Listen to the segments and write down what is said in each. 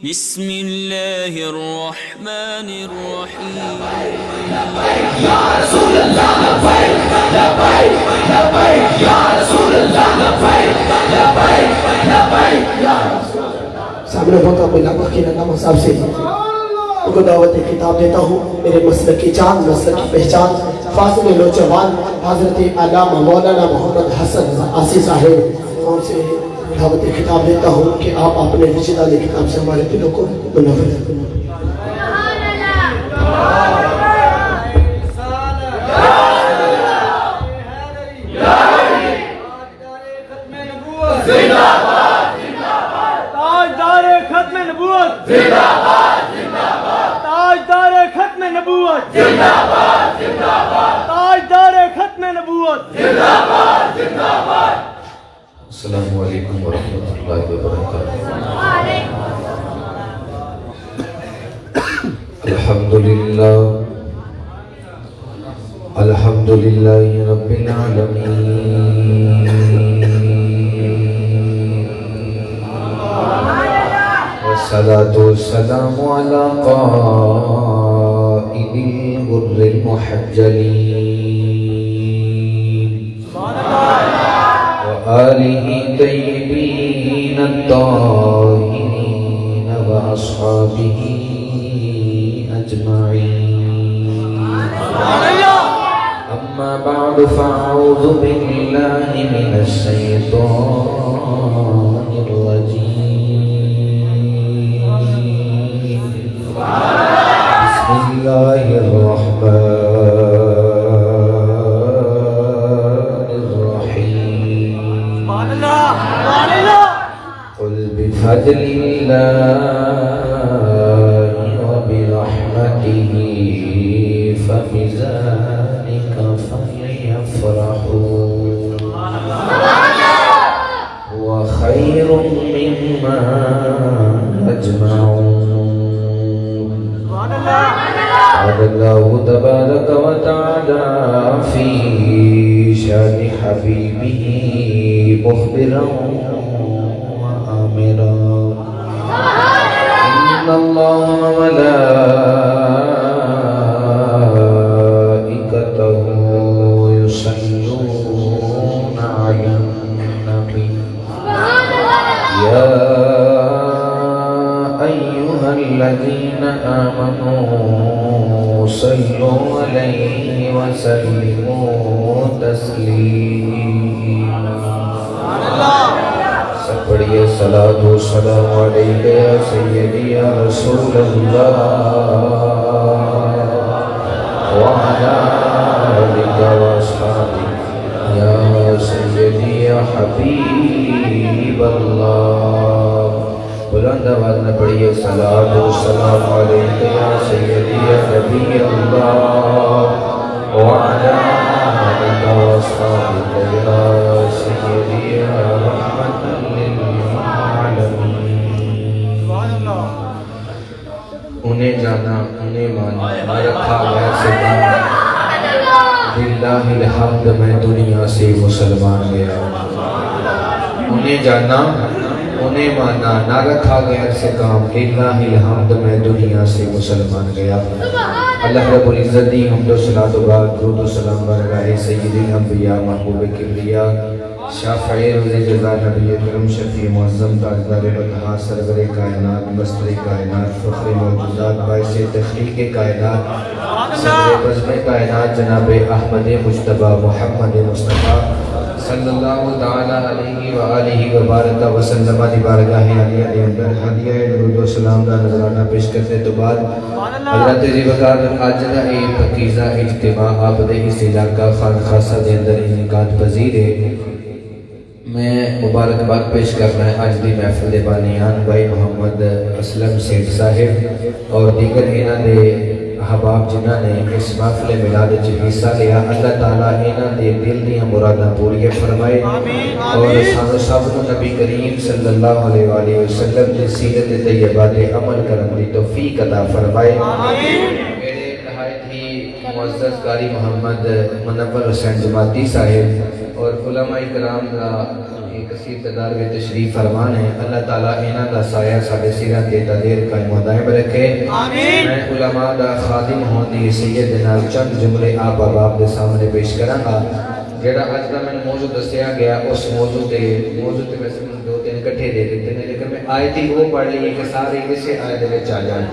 بسم اللہ الرحمن الرحیم یا رسول اللہ لبیک لبیک لبیک یا رسول اللہ لبیک لبیک لبیک یا رسول اللہ. سامنے ہوتا کوئی لبک کی نام صاحب سے ان کو دعوت کتاب دیتا ہوں. میرے مسلک کی چاند، مسلک کی پہچان، فاضل نوجوان حضرت علامہ مولانا محمد حسن آسی صاحب، ان سے دعوت کتاب دیتا ہوں کہ آپ اپنے رشید علی کتاب سے ہمارے دلوں کو منور کریں. تاجدار ختم نبوت زندہ باد زندہ باد. تاجدار ختم نبوت زندہ باد زندہ باد. تاجدار ختم نبوت زندہ باد زندہ باد. السلام علیکم ورحمۃ اللہ وبرکاتہ. الحمدللہ الحمدللہ رب العالمین والصلاة والسلام علی قائد الغر المحجلین وآلہ طیبین الطاہرین واصحابہ اجمعین. اما بعد فاعوذ باللہ من الشیطان الرجیم. بسم اللہ الرحمن قل بفضل اللہ وبرحمته فبذلك فليفرحوا هو خير مما يجمعون. قال الله تبارك وتعالى في شان حبيبه مخبرا إن الله وملائكته يصلون على النبي يا أيها الذين آمنوا صلوا عليه وسلموا تسليما. پڑھیے صلاۃ و سلام علیک یا سیدی یا رسول اللہ وعلی آلک و اصحابک یا سیدی یا حبیب اللہ. بلند آواز میں پڑھیے صلاۃ و سلام علیک یا سیدی یا نبی اللہ وعلی آلک و اصحابک یا سیدی یا رحمت انہیں جانا انہیں مانا نہ رکھا غیر سے کام. للہ الحمد میں دنیا سے مسلمان گیا. انہیں جانا انہیں مانا نہ رکھا غیر سے کام. للہ الحمد میں دنیا سے مسلمان گیا. اللہ رب العزت دی حمد و صلاۃ و درود و سلام برگاہ سید الانبیاء محبوب کبریا شافع روز جزا نبی کرم شفیع معظم تاجدار بطحا سرور کائنات مستر کائنات فخر موجودات باعث تخلیق کائنات صدر بزم کائنات جناب احمد مجتبی محمد مصطفیٰ صلی اللہ تعالی علیہ وآلہ وبارک وسلم دی بارگاہ علیہ علیہ اندر ہدیہ درود و سلام دا نظرانہ پیش کرنے تو بعد حضرت زیبکار آج دا ایک پکیزہ اجتماع آپ دے اس علاقہ خان خاصہ دے اندر انعقاد پذیر ہے. میں مبارکباد پیش کرنا ہے آج دی محفل دے بانیان بھائی محمد اسلم سیٹھ صاحب اور دیگر انہاں دے احباب جنہاں نے اس محفل میلاد وچ حصہ لیا. اللہ تعالیٰ انہاں دے دل دیاں مراداں پوریاں فرمائے اور سانو سب نو نبی کریم صلی اللہ علیہ وآلہ وسلم دی سیرت طیبہ تے عمل کرن دی توفیق عطا فرمائے. میرے نہایت ہی معزز قاری محمد منور حسین جماعتی صاحب اور علماء کرام کا ایک کثیر تعداد میں تشریف فرمان ہے. اللہ تعالیٰ انہاں دا سایہ ساڈے سراں تے دیر قائم و دائم رکھے. آمین. میں علماء دا خادم ہون دی حیثیت دے نال چند جملے آپ احباب دے سامنے پیش کراں گا. جڑا اج دا میں موضوع دسیا گیا اس موضوع تے ویسے میں دو تین کٹھے دے دیتے ہیں لیکن میں آیت ہی وہ پڑھ لی کہ سارے اسے آیت دے وچ آ جان.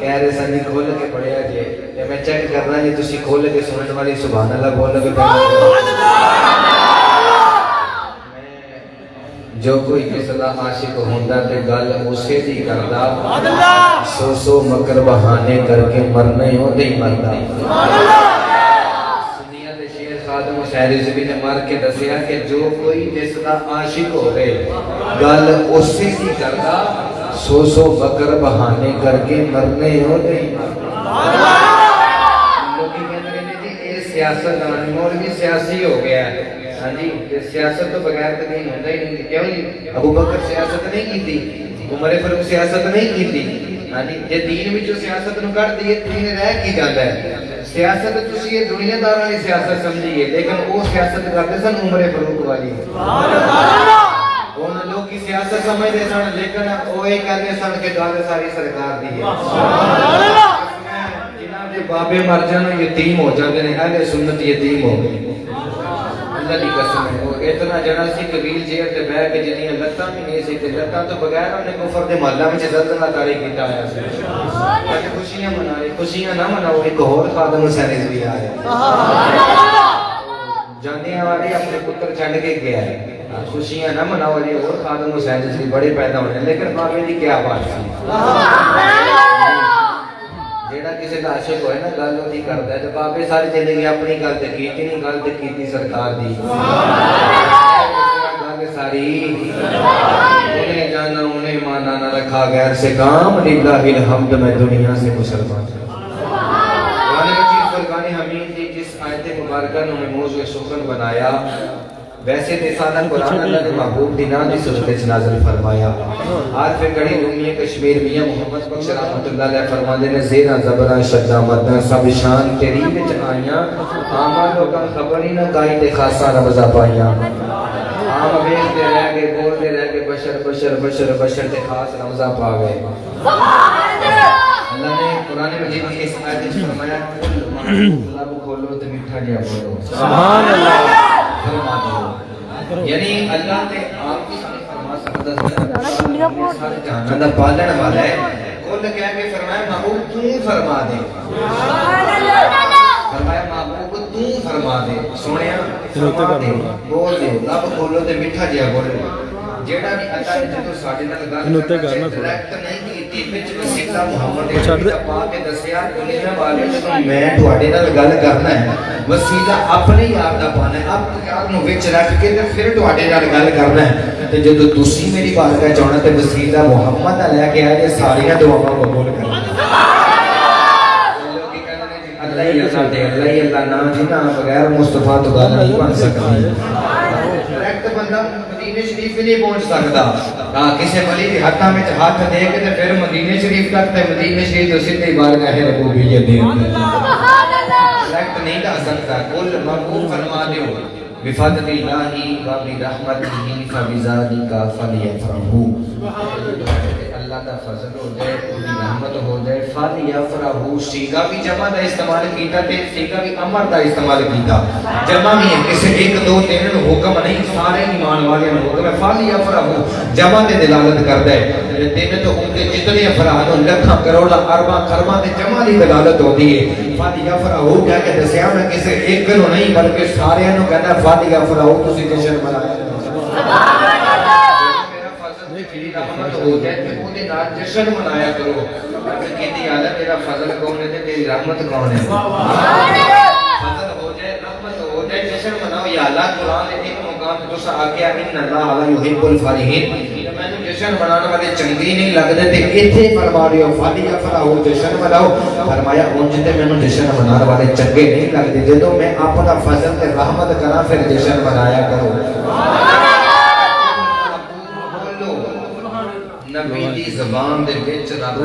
کہہ رہے سن کھول کے پڑھیا جی تے میں چیک کرنا جی تسی کھول کے سنن والی سبحان اللہ بول لو. جو کوئی کسی دا عاشق ہوندا تے گل اسے دی کردا سو سو مکر بہانے کر کے مرنے ہوندے ہی مردا. سنیا دے شیر خادم حسین رضوی نے مار کے دسیا کہ جو کوئی جس دا عاشق ہوے گل اسے دی کردا سو سو مکر بہانے کر کے مرنے ہوندے ہی مردا. لوگ کہندے نے جی اے سیاست دان مولوی سیاسی ہو گیا ہے. ہاں جی سیاست تو بغیر تو نہیں ہوتا ہی نہیں. کیوں جی ابو بکر سیاست نہیں کی تھی, عمر فاروق سیاست نہیں کی تھی. ہاں جی یہ دین وچوں سیاست نو کڈ دیے دین رہ کی جاندا ہے. سیاست تسی یہ دنیا داراں دی سیاست سمجھیے لیکن وہ سیاست کرتے سن عمر فاروق والی. انہاں لوگ کی سیاست سمجھدے سن لیکن وہ یہ کہتے سن کہ گل ساری سرکار دی ہے. جنہاں دے بابے مر جان یتیم ہو جاندے نے اہل سنت یتیم ہو گئے. اللہ دی قسم ہے وہ اتنا جڑا سی کہ ویل چیئر تے بیٹھ کے جنیاں لتاں بھی نہیں سی تے لتاں تو بغیر انہیں کفر دے محلہ وچ زلزلہ طاری کیتا آیا سی. اج خوشیاں منائے خوشیاں نہ مناؤ. ایک اور خادم حسین رضوی آیا جانے والے اپنے پتر چھڈ کے گیا ہے. خوشیاں نہ مناؤ. یہ اور خادم حسین رضوی بڑے پیدا ہونے لیکن بابے دی کیا بات ہے. جیڑا کسی دا عاشق ہوئے نا گل نہیں کرتا ہے تو بابے ساری زندگی اپنی گل تے کیتی نہیں گل تے کیتی سرکار دی. گل ساری انہیں جانا انہیں مانا نہ رکھا غیر سے کام للہ الحمد میں دنیا سے مسلمان. قرآن مجید فرقان حمید دی جس آیت مبارکہ نے موضوع سخن بنایا ویسے تے سادہ قرآن اللہ نے محبوب دی نام دی صورت نازل فرمایا. آج پھر کڑی رومی کشمیر میاں محمد بخش رحمت اللہ علیہ فرماندے نے زیرہ زبرہ شدہ مدہ سب شان تیری وچ آئیاں آما لوگاں خبر ہی نہ گائی تے خاصا رمضہ پائیاں. آم بیش دے رہ گئے بول دے رہ گئے بشر بشر بشر بشر تے خاص رمضہ پا گئے. اللہ نے قرآن مجید کی اس آیت میں فرمایا لب کھولو تے میٹھا جیا بولو. سبحان اللہ. یعنی اللہ تے آپ کی سامنے فرما سکتا ہے سارے جہان دا پالن والا ہے. کل کہہ کے فرمایا محبوب تو فرما دے. فرمایا محبوب تو فرما دے. سونیا فرما دے بول دے لب کھولو تے میٹھا جیا بولو. جیڑا بھی اللہ نے جدوں ساڈے نال گل کرنا ڈائریکٹ نہیں کیتی وچ وسیلہ محمد نے پا کے دسیا دنیا والے جدوں میں تواڈے نال گل کرنا ہے وسیلہ اپنے یار دا پانا ہے اپنے یار نو وچ رکھ کے تے پھر تواڈے نال گل کرنا ہے. تے جدوں تسی میری بارگاہ چاہنا تے وسیلہ محمد دا لے کے آئے ساری دعاواں قبول کرنا. اللہ ہی اللہ دے اللہ ہی اللہ نام جی نا بغیر مصطفیٰ تو گل نہیں بن سکتی. ڈائریکٹ بندہ مدینے شریف بھی نہیں پہنچ سکتا. کسی ولی کے ہاتھوں میں ہاتھ دے کے تے پھر مدینے شریف تک تے مدینے شریف جو سیدھی بارگاہ ربوبیت دے ڈائریکٹ نہیں جا سکتا. کل محبوب فرما دیو بفضل اللہ و برحمتہ فبذلک فلیفرحوا. اللہ کا فضل ہو جائے اس کی رحمت ہو جائے فلیفرحوا. سیگا بھی جمع دا استعمال کیتا تے سیگا بھی امر دا استعمال کیتا. جمع بھی ہے کسی ایک دو تین حکم نہیں سارے ایمان والے حکم ہے. فلیفرحوا جمع تے دلالت کرتا ہے. تین تو ان کے جتنے افراد لکھاں کروڑاں ارباں خرباں تے جمع دی دلالت ہوتی ہے. فلیفرحوا کہہ کے دسیا میں کسی ایک نو نہیں بلکہ سارے نو کہنا فلیفرحوا تسی جشن منایا. ہو جائے کہ وہ دے نال جشن منایا کرو. کہتی اللہ تیرا فضل کون ہے تے تیری رحمت کون ہے. فضل ہو جائے رحمت ہو جائے جشن مناؤ. یا اللہ قرآن نے ایک مقام تو سا آگیا ان اللہ لا یحب الفرحین. میں نے جشن منانے والے چنگی نہیں لگدے تے ایتھے فرما رہے ہو فلیفرحوا جشن مناؤ. فرمایا اونج تے مینوں جشن منانے والے چنگے نہیں لگدے جدوں میں اپنا فضل تے رحمت کراں پھر جشن منایا کرو. نبی دی زبان دے وچ رب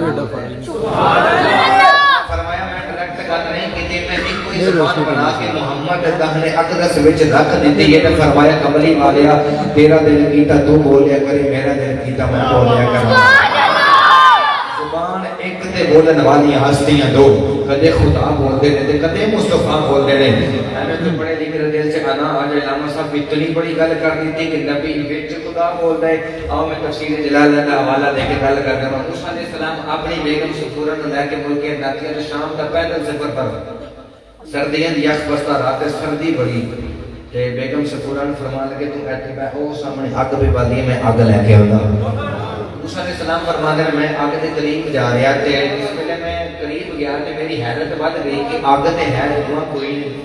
فرمایا میں ڈائریکٹ گل نہیں کیتی. میں ایک دی زبان بنا کے محمد دہنے اقدس وچ رکھ دیتی ہے تے فرمایا کملی والیا تیرا دل کیتا تو بولیا کرے میرا دل کیتا میں بولیا کرا زبان ایک تے بولن والی ہستیاں دو کدے خدا بولتے ہیں تے کدے مصطفیٰ بولتے ہیں میں تو بڑے لکھ رہے دل سے آنا آج علامہ صاحب اتنی بڑی گل کر دیتی کہ نبی وچ خدا بولتا ہے آؤ میں تفسیر جلالہ کا حوالہ دے کے گل کر رہا ہوں موسیٰ علیہ السلام اپنی بیگم سفورہ کو لے کے ملک ناکیہ شام کا پیدل سفر پر سردیاں یخ بستا رات سردی بڑی تے بیگم سفورہ نے فرمان لگے تم ایتھے بیٹھو سامنے اگ بھی بالی میں اگ لے کے آندا موسیٰ علیہ السلام فرماتے ہیں میں آگ کے قریب جا رہا تے اس ویلے میں قریب گیا تے میری حیرت بڑھ گئی کہ آگ تے ہے دھواں کوئی نہیں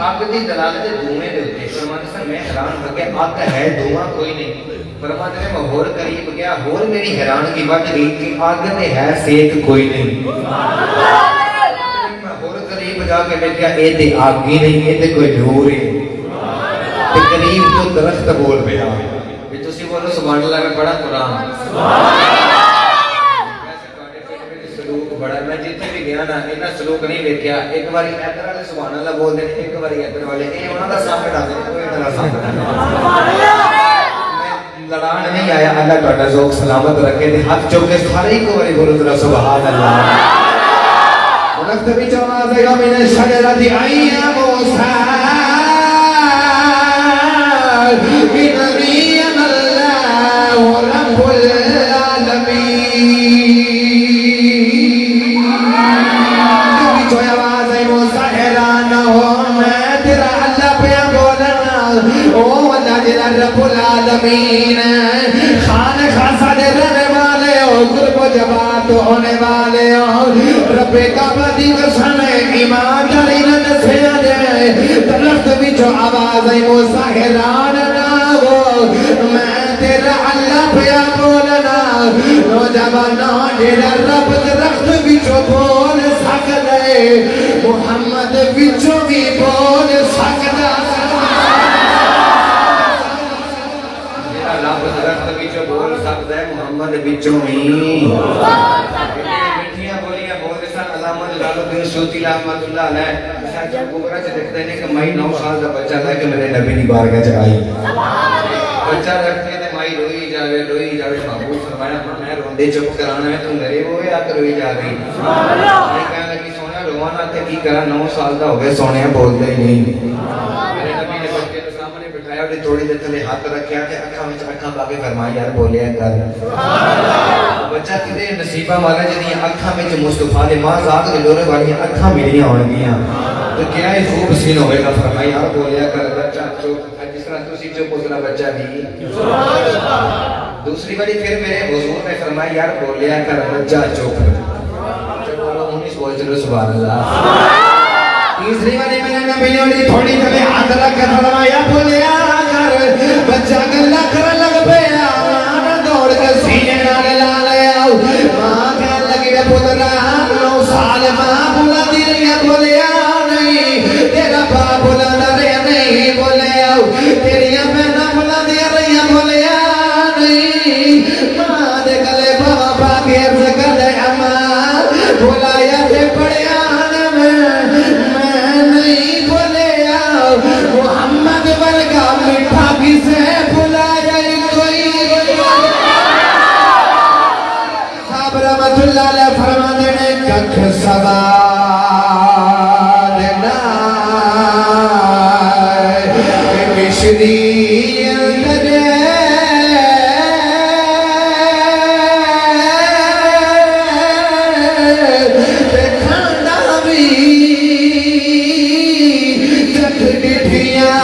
آگ دی دلالت دھوئیں دے ہوتے فرماتے ہیں میں حیران ہو گیا آگ ہے دھواں کوئی نہیں فرماتے ہیں میں ہور قریب گیا ہور میری حیرانگی بڑھ گئی کہ آگ تے ہے سیک کوئی نہیں میں ہور قریب جا کے دیکھا اے تے آگ ہی نہیں اے تے کوئی نور ہے تے قریب تو درخت بول پیا بولو سبحان اللہ میں بڑا قرآن سلوک بڑا میں جتنے بھی گیا نا اینا سلوک نہیں دیکھیا ایک باری ادھر والے سبحان اللہ بول دیں ایک باری ادھر والے اے انہاں دا سامنے ڈال دیں کوئی ادھر سامنے میں لڑان نہیں آیا اللہ تہاڈا ذوق سلامت رکھے تے ہاتھ چوک کے سارے کو باری بولو ذرا سبحان اللہ ونفت بجواز من الشجرة يا موسى بنبي رب العالمین کبھی جو آواز ہے موسیٰ حیران نہ ہو میں تیرا اللہ پہ بولنا او اللہ تیرا رب العالمین خان خاصہ دے رہنے والے ہو قرب و جبات ہونے والے ہو رب کعبہ دی قسم ایمان داری نہ دسیا دے درخت بھی جو آواز ہے موسیٰ حیران نہ ہو میں تیرا اللہ پیا بولنا نوجوانا تیرا رب درخت بچو بول سکتا ہے محمد بچو بھی بول سکتا تیرا رب درخت بچو بول سکتا ہے محمد بچو بھی میٹھیاں بولیاں بول سن علامہ جلال الدین سیوطی رحمۃ اللہ علیہ شاید گمراہ سے دیکھتے ہیں کہ میں 9 سال کا بچہ تھا کہ میرے نبی کی بارگاہ چ آئی بچہ رکھتے ہیں مائی روئی جاوے محبوب فرمایا میں روندے چپ کرانا ہے تو میرے ہوئے آکر روئی جا گئی میں کہنے لگی سونے روانا تھے کی کرا 9 سال دا ہو گئے سونے بولتے ہی نہیں میرے نبی نے بچے کے سامنے بٹھایا اور تھوڑی دیر تلے ہاتھ رکھیا کہ اکھاں پا کے فرمایا یار بولیا کر بچہ کدے نصیبہ والا جنہیں اکھاں میں مصطفیٰ دے ماں ذات دے دورے والی اکھاں ملیاں ہون گیاں تو کیا ہی خوب سین ہوئے گا فرمایا یار بولیا کر بچہ چپ جس طرح تسی چپ اس طرح بچہ بھی دوسری باری پھر میرے حضور نے فرمایا یار بولیا کر بچہ چپ بولو ہونی سوچ رہے سبحان اللہ تیسری باری میں نے نبی تھوڑی تلے ہاتھ رکھ کر فرمایا بولیا کر بچہ گلا کر لگ پیا دوڑ کے سینے نال لا لیا ماں کہنے لگی ہے پترا 9 سال ماں بلا دی رہی ہے بولیا نہیں تیرا باپ بلا رہے نہیں بولیا تیری بہناں بلا دی رہی ہے بولیا نہیں ماں دے گلے بابا کے عرض کر دے اماں بلایا تے پڑیا میں نہیں بولیا محمد ورگا میٹھا کسے بلایا کوئی صاحب رحمت اللہ علیہ فرمانے نے ککھ سوال نہ مشری اندر کھانا بھی جگ ڈٹھیاں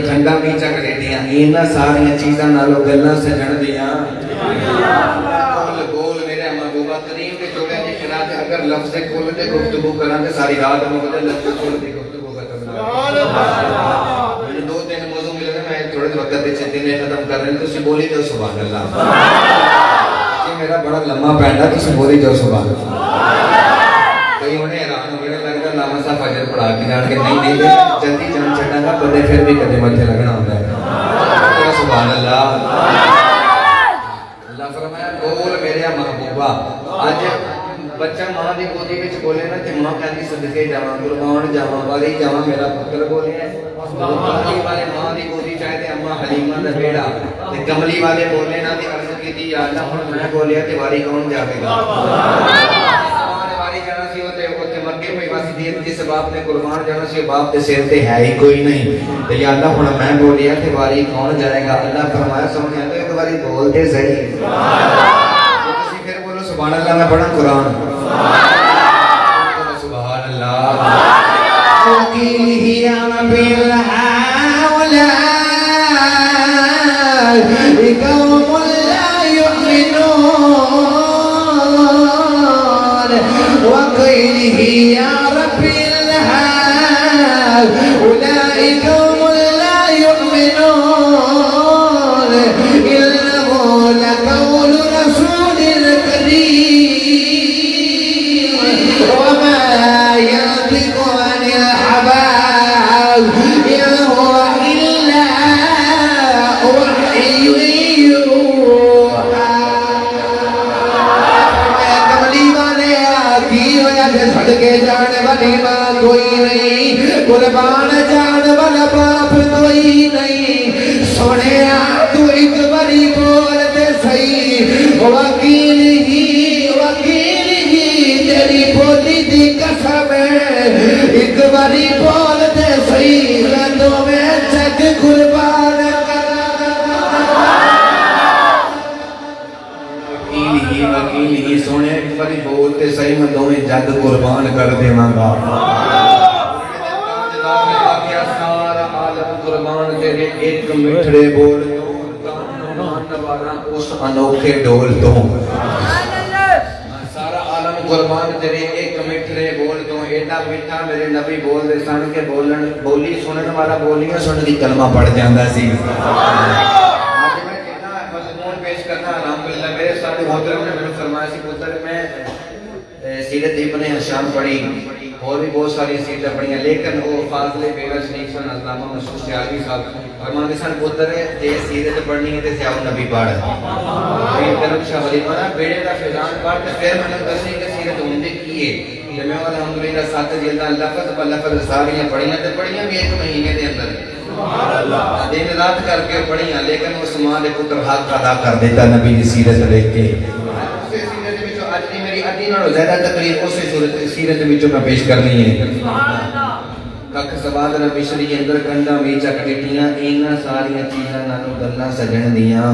کھنڈا بھی چک دیتیاں اینا ساریاں چیزاں نالو گلنا سجن دیاں بول میرے محبوبہ کریم کے جوڑے میں خیرات اگر اگر لفظ کل تے گفتگو کراں تے ساری رات مکدے لفظ کل دی گفتگو ختم نہ میں دو تین موضوع مل گئے میں تھوڑے وقت وچ دن ختم کر رہے تسی بولی جو سبحان اللہ یہ میرا بڑا لمبا پینڈا تسی بولی جو سبحان اللہ کئی ہونے حیران ہو گئے لگتا علامہ صاحب فجر پڑھا کے جان کے نہیں جلدی جان چھڑا گا بندے پھر بھی کدے متھے لگنا ہوتا ہے سبحان اللہ اللہ فرمایا بول میرے محبوبہ آج بچہ ماں دی گودی وچ بولے نا تے ماں کہندی صدقے جاواں قربان جاواں والی جاواں میرا پتر بولے ہے کملی والے ماں دی گودی چاہے تے اماں حلیمہ دا بیڑا تے کملی والے بولے نا تے عرض کیتی یا اللہ ہن میں بولیا تے واری کون جاوے گا واری جانا سی اوتے اوتے مکے کوئی واسی دین جس باپ نے قربان جانا سی باپ دے سر تے ہے ہی کوئی نہیں تے یا اللہ ہن میں بولیا تے واری کون جائے گا اللہ فرمایا سمجھ آتا ایک واری بولتے صحیح سبحان اللہ میں پڑھا قرآن سبحان اللہ وَقِيلِهِ رَبِّ الْأَوْلَادِ قَوْمٌ لَا يُؤْمِنُونَ وَقِيلِهِ يَا رَبِّ الْأَوْلَادِ قَوْمٌ لَا يُؤْمِنُونَ إِنَّهُ لَقَوْلُ رَسُولٍ وما ينطق عن الهوى إن هو إلا وحي يوحى کملی والے آگی ہویا کہ صدقے جانے والی ماں کوئی نہیں قربان جانے والا باپ کوئی نہیں سونے تو ایک باری بولتے صحیح وکیل ہی تیری بولی دی قسم ہے ایک باری بولتے صحیح لندوں میں جگ قربان وکیل ہی سونے ایک باری بولتے صحیح لندوں میں جگ قربان کر دے مانگا سارا عالم قربان تیرے ایک مٹھڑے بول اس انوکھے ڈول تو قربان تیرے ایک مٹھڑے بول تو ایڈا میٹھا میرے نبی بول دے سن کے بولن بولی سنن والا بولیاں سن دی کلمہ پڑھ جاندا سی آج میں کہنا مضمون پیش کرنا الحمدللہ میرے ساتھ محترم نے مجھے فرمایا سی پتر میں سیرت ابن ہشام پڑھی اور بھی بہت ساری سیرتیں پڑھی ہیں لیکن وہ فاضل بیگا شریف سن علامہ مسعود سیالوی صاحب فرماتے سن پتر تے سیرت پڑھنی ہے تے سیاہ نبی پڑھ یہ طرف شاہ ولی مانا بیڑے دا فیضان پڑھ تے پھر میں نے دسی کہ سیرت ہوندی کی ہے تے میں الحمدللہ 7 جلداں لفظ پر لفظ ساریاں پڑھیاں تے پڑھیاں بھی ایک مہینے دے اندر سبحان اللہ دن رات کر کے پڑھیاں لیکن اس ماں دے پتر حق ادا کر دیتا نبی دی سیرت لے کے ادھی نالوں زیادہ تقریر اسی سیرت وچوں میں پیش کرنی ہے ککھ سواد نہ مشری اندر کنڈا ویچا کٹیاں اینا ساریاں چیزاں نالوں گلاں سجن دیاں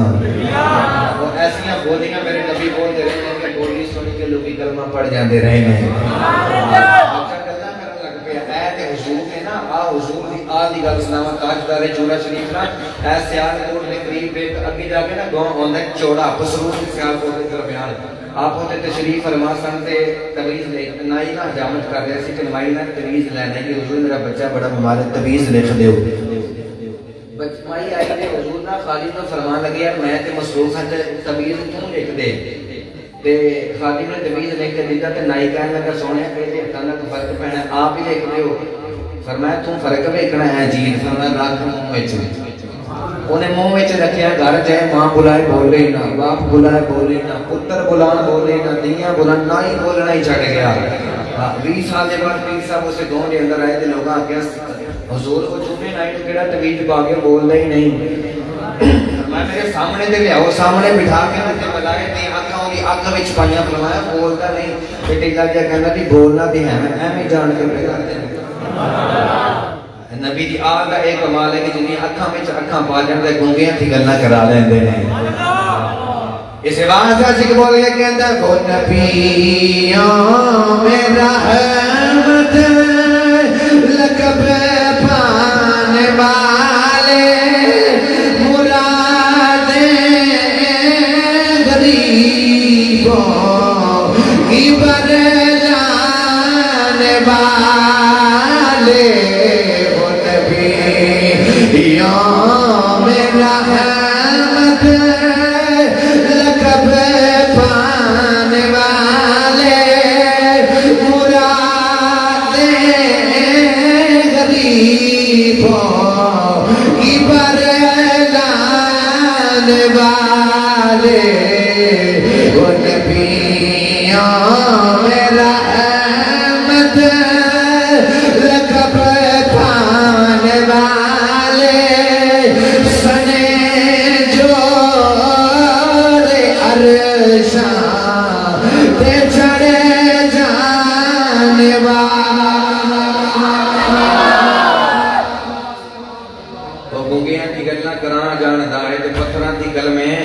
وہ ایسیاں بولیاں میرے نبی بولتے رہے ہیں کہ بولی سن کے لوگ کلمہ پڑھ جاندے رہے ہیں اچھا گلاں کرن لگ پیا اے تے حضور نے نا حضور دی آل دی گل سناواں تاجدار چوڑا شریف نا اے سیال کوٹ دے قریب ایک اگے جا کے نا گاؤں ہوندا ہے چوڑا پسرور سیال کوٹ دے درمیان آپ ہوتے تشریف فرما سن تے تویز لے نائی نا حجامت کر رہے سی کہ نائی نا تویز لینا ہے کہ حضور میرا بچہ بڑا مبارک تویز لکھ دیو بچمائی آئی نے حضور نا خادم نے فرمان لگے یار میں تے مصروف ہیں تے تویز کیوں لکھ دے تے خادم نے تویز لکھ کے دیتا تے نائی کہنے لگا سونے پہ تے ہتھاں دا فرق پینا آپ ہی لکھ دیو فرمایا تم فرق ویکھنا ہے جی فرمایا رکھ منہ وچ انہیں منہ وچ رکھیا گھر جائے ماں بلائے بولے نہ باپ بلائے بولے نہ پتر بلان بولے نہ دیاں بلان نہ ہی بولنا ہی چھڑ گیا 20 سال کے بعد پیر صاحب اسے گاؤں کے اندر آئے تھے لوگ آگیا حضور کو جمعے نائٹ کیڑا تویز پا کے بولدا ہی نہیں میں میرے سامنے تے لیاؤ سامنے بٹھا کے تے بلائے تے اکھاں دی اکھ وچ پائیاں فرمایا بولدا نہیں بیٹے جا کے کہندا کہ بولنا تے ہے میں ایویں جان کے پہ کرتے نبی دی آل دا ایک کمال ہے کہ جنہیں اکھاں وچ اکھاں پا جاندے گونگیاں تھی گلاں کرا لیندے نے اس واسطے سکھ بول کے کہندا کو نبیوں میں رحمت لقب پانے والے مرادیں غریبوں کی بدلا نبیوں میرا احمد لقب پانے والے سنے جوڑ عرشاں تے چڑھے جانے گونگیاں دی گلاں کراں جاندا ہے تے پتھراں دی گل میں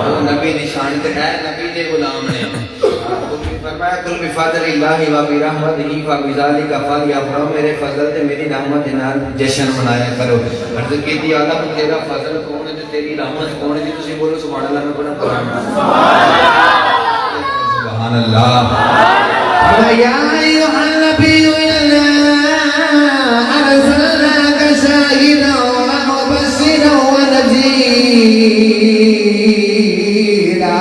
او نبی دی شان تے ہے نبی دے غلام نے فرمایا کل بفضل اللہ و برحمتہ فبذلک فلیفرحوا میرے فضل تے میری رحمت دے نال جشن منایا کرو عرض کیتی اعلیٰ تیرا فضل کون ہے تے تیری رحمت کون ہے جی تسی بولو سبحان اللہ میں بڑا سبحان اللہ یا ایھا النبی انا ارسلناک شاہدا ومبشرا ونذیرا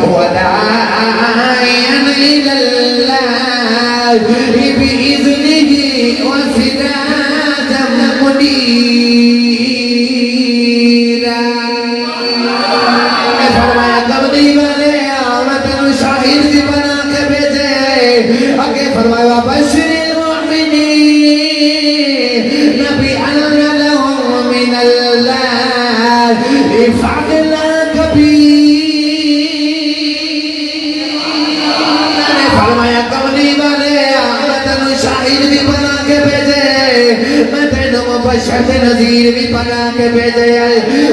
وداعیا الی اللہ بإذنہ وسراجا منیرا فرمایا کملی والے میں تینوں شاہد بھی بنا کے بھیجے آگے فرمایا بشر المؤمنین نبی انا لهم من اللہ فضلا کبیرا فرمایا کملی والے میں تینوں شاہد بھی بنا کے بھیجے میں تینوں مبشر نذیر بھی بنا کے بھیجے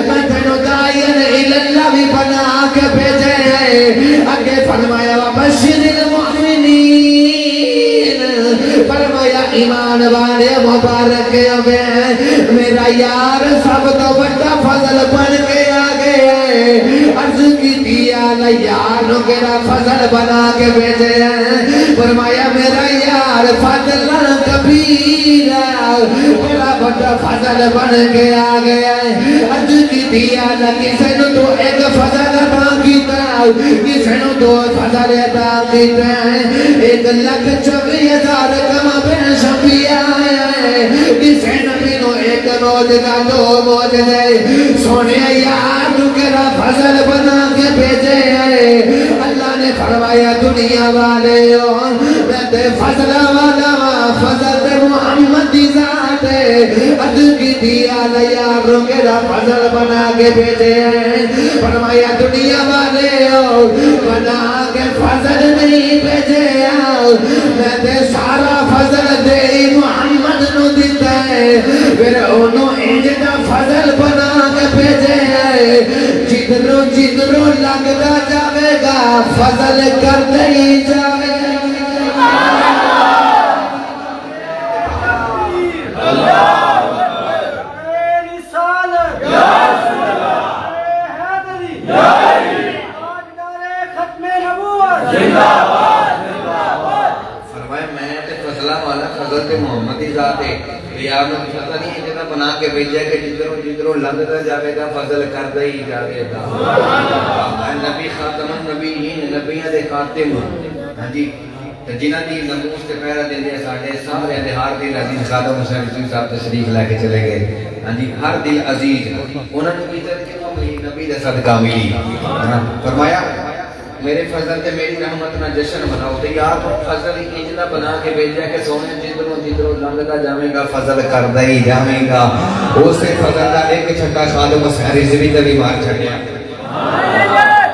میں تینوں داعی الی اللہ بھی بنا کے بھیجے آگے فرمایا بشر المؤمنین فرمایا ایمان والے مبارک ہوئے میرا یار سب تو بڑا فضل بن کے آگے عرض کی دیا یار نو کیڑا فضل بنا کے بھیجے فرمایا میرا یار فضل کبیرا بڑا بڑا فضل بن کے آگے عرض کی دیا کسی نو تو ایک فضل عطا کیتا کسی نو دو فضل عطا کیتا 1,24,000 کما بین شفیع کسی نبی نو ایک موجزہ دو موجزے سونے یار تو کیڑا فضل بنا کے بھیجے اللہ نے فرمایا دنیا والے میں تے فضل والا فضل تے محمد دی ذات عرض کی دیا یار تو کیڑا فضل بنا کے بھیجے فرمایا دنیا والے بنا کے فضل نہیں بھیجے میں تے سارا فضل دے محمد نو دیتا ہے پھر انہوں انجدہ فضل بنا کے بھیجے جدروں جدروں لگتا جاوے گا فضل کرتے ہی جاوے محمد ذات ہے یار نو فضل نہیں جگہ بنا کے بھیجا کہ جدروں جدروں لنگتا جاوے گا فضل کرتا ہی جاوے گا نبی خاتم النبیین نبیوں دے خاتم ہاں جی جنہ دی نموز تے پہرا دے دے ساڑھے سارے دہار دل عزیز خادم حسین رسول صاحب تشریف لے کے چلے گئے ہاں جی ہر دل عزیز انہوں نے عزت کیوں ملی نبی دے صدقہ ملی فرمایا میرے فضل تے میری رحمت نہ جشن مناؤ تے یار فضل انجنا بنا کے بھیجا کہ سونے جدروں جدروں لنگتا جاوے گا فضل کردا ہی جاوے گا اس سے فضل دا ایک چھٹا خادم حسین رضوی تے بھی مار چھڑیا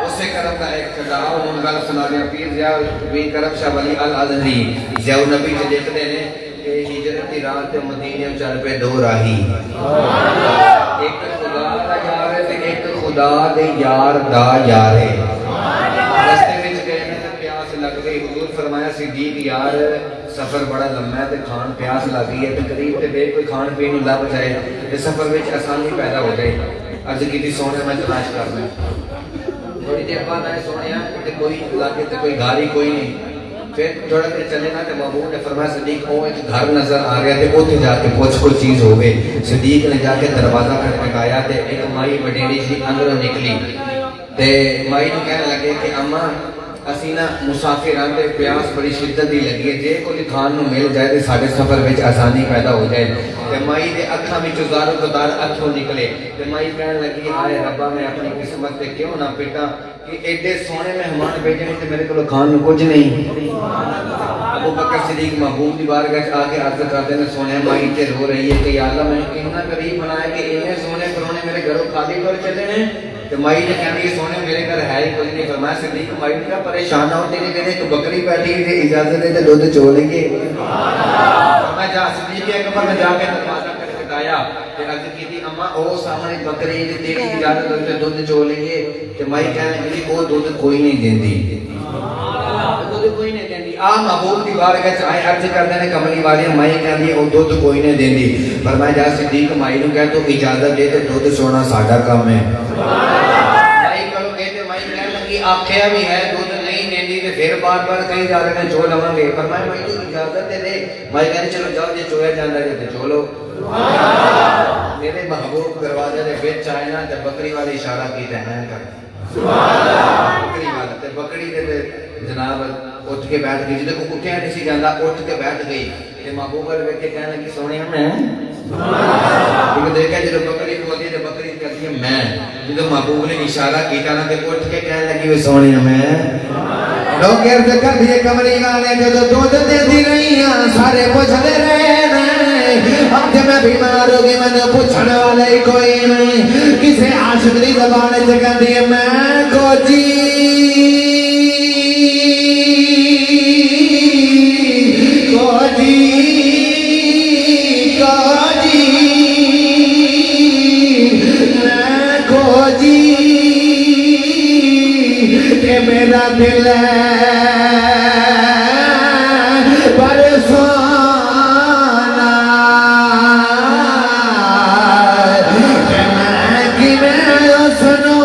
اس سے کرم دا ایک چھٹا ان گل سنا دیا پیر ضیاء بھی کرم شاہ ولی الازہری ضیاء نبی تے دیکھتے ہیں کہ ہجرت دی رات تے مدینے چل پہ دو راہی ایک خدا دا یار ہے تے ایک خدا دے یار دا یار ہے رستے وچ گئے نے تے پیاس لگ گئی حضور فرمایا صدیق یار سفر بڑا لمبا ہے تے کھان پیاس لگ گئی ہے تے قریب تے بے کوئی کھان پین لب جائے تے سفر وچ آسانی پیدا ہو جائے عرض کیتی سونے میں تلاش کرنا تھوڑی دیر بعد آئے سونے تے کوئی لاگے تے کوئی گاڑی کوئی نہیں پھر تھوڑا دیر چلے نا تے محبوب نے فرمایا صدیق او ایک گھر نظر آ گیا تے اوتھے جا کے پوچھ کوئی چیز ہوے صدیق نے جا کے دروازہ کھٹکھایا تے ایک مائی وڈیری سی اندروں نکلی تے مائی نو کہنے لگے کہ اماں اسی نا مسافراں تے پیاس بڑی شدت دی لگی ہے، جے کوئی کھان نو مل جائے تے ساڈے سفر وچ آسانی پیدا ہو جائے۔ تے مائی دے اکھاں وچوں زارو قطار اتھوں نکلے تے مائی کہن لگی آئے ربا میں اپنی قسمت تے کیوں نہ پٹا کہ ایڈے سونے مہمان بھیجے تے میرے کول کھان نو کچھ نہیں۔ ابو بکر صدیق محبوب دی بارگاہ وچ آ کے عرض کرتے نے سونے مائی تے رو رہی ہے کہ یا اللہ میں اتنا قریب بنایا کہ اتنے سونے پرونے میرے گھروں خالی کر چلے نے۔ تو مائی نے کہا سونے میرے گھر ہے ہی کوئی نہیں۔ فرمایا صدیق مائی نے کہا پریشان نہ ہو، تیرے گھر ایک بکری بیٹھی ہے، اجازت دے تے دودھ چو لیں گے۔ فرمایا جا صدیق اکبر نے جا کے دروازہ کھٹکھٹایا تے عرض کی اما او سامنے بکری دی تیری اجازت دے تے دودھ چو لیں گے۔ تے مائی کہنے لگی وہ دودھ کوئی نہیں دیندی، دودھ کوئی نہیں دیندی۔ آ محبوب دی بارگاہ وچ آئے عرض کردے نے کملی والے مائی کہندی او دودھ کوئی نہیں دیندی۔ فرمایا جا صدیق مائی نوں کہہ تو اجازت دے تے دودھ چونا ساڈا کام ہے۔ آخیا بھی ہے دودھ نہیں دیندی تے پھر بار بار کہیں جا رہے ہیں چو لواں گے۔ فرمایا میں تو اجازت دے دے۔ میں کہنے چلو جاؤ جے چویا جاندا ہے تے چو لو۔ میرے محبوب دروازے دے وچ آئے نا تے بکری والے اشارہ کیتا ہے کر بکری والا تے بکری دے جناب اٹھ کے بیٹھ گئی، جدوں کو اٹھیا نہیں سی جاندا اٹھ کے بیٹھ گئی تے محبوب ول ویکھ کے کہنے لگی سونے میں ایک دیکھا جدوں بکری بولਦੀ تے بکری کہتی ہے میں۔ جدوں محبوب نے اشارہ کیتا نا تے اٹھ کے کہنے لگی وہ سونے میں۔ لوگ عرض کر دیے کملی والے جدوں دودھ دیندی رہی ہاں سارے پوچھدے رہے اب جب میں بیمار ہو گئی میں پوچھنے والے کوئی نہیں، کسے عاشق دی زبان وچ کہندی ہے میں کو جی میرا دل پریشان میں کہ میں سنو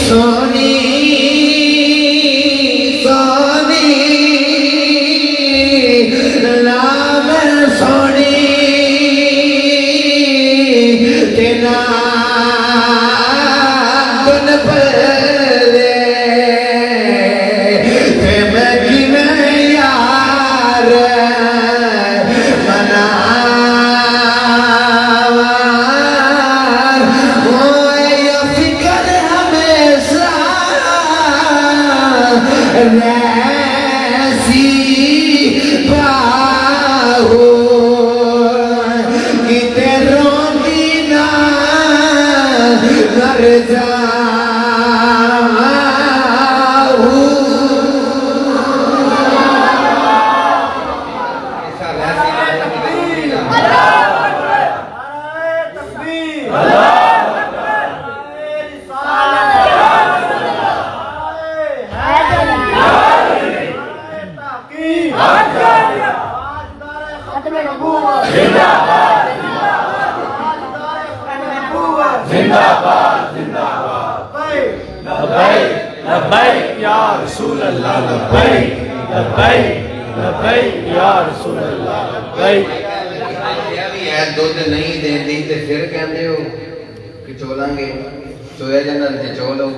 سونی لبیک یا رسول اللہ لبیک لبیک لبیک یا رسول اللہ لبیک۔ دودھ نہیں دیندی تے پھر کہندے ہو کہ چولاں گے، چویا جاندا تے چو لو۔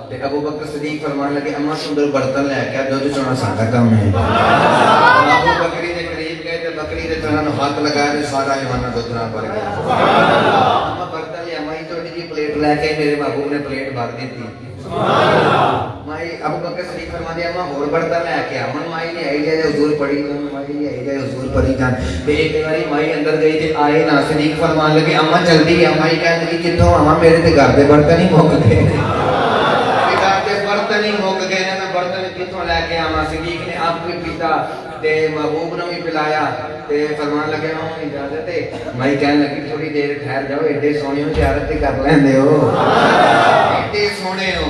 تے ابو بکر صدیق فرمان لگے اما سندر برتن لے کے دودھ چونا ساڈا کام ہے۔ ابو بکری دے قریب گئے تے بکری دے تھن ہاتھ لگایا تے سارا ایمان دودھ نال بھر گیا۔ اما برتن لے مائی چھوٹی جی پلیٹ لے کے میرے محبوب نے پلیٹ بھر دیتی۔ مائی ابو بکر صدیق فرماندے اما ہور برتن لے کے آ۔ من مائی نے آئی جائے حضور پڑھی جان، مائی نے آئی جائے حضور پڑھی جان۔ تے ایک باری مائی اندر گئی تے آئے نا صدیق فرمان لگے اما جلدی آ۔ مائی کہنے لگی کتھوں آواں میرے تے گھر دے برتن ہی مک گئے، گھر دے برتن ہی مک گئے نے، میں برتن کتھوں لے کے آواں۔ صدیق نے آپ بھی پیتا تے محبوب نے بھی پلایا تے فرمان لگے ہاں اجازت ہے۔ مائی کہنے لگی تھوڑی دیر ٹھہر جاؤ، ایڈے سونے ہو زیارت تے کر لیندے ہو، ایڈے سونے ہو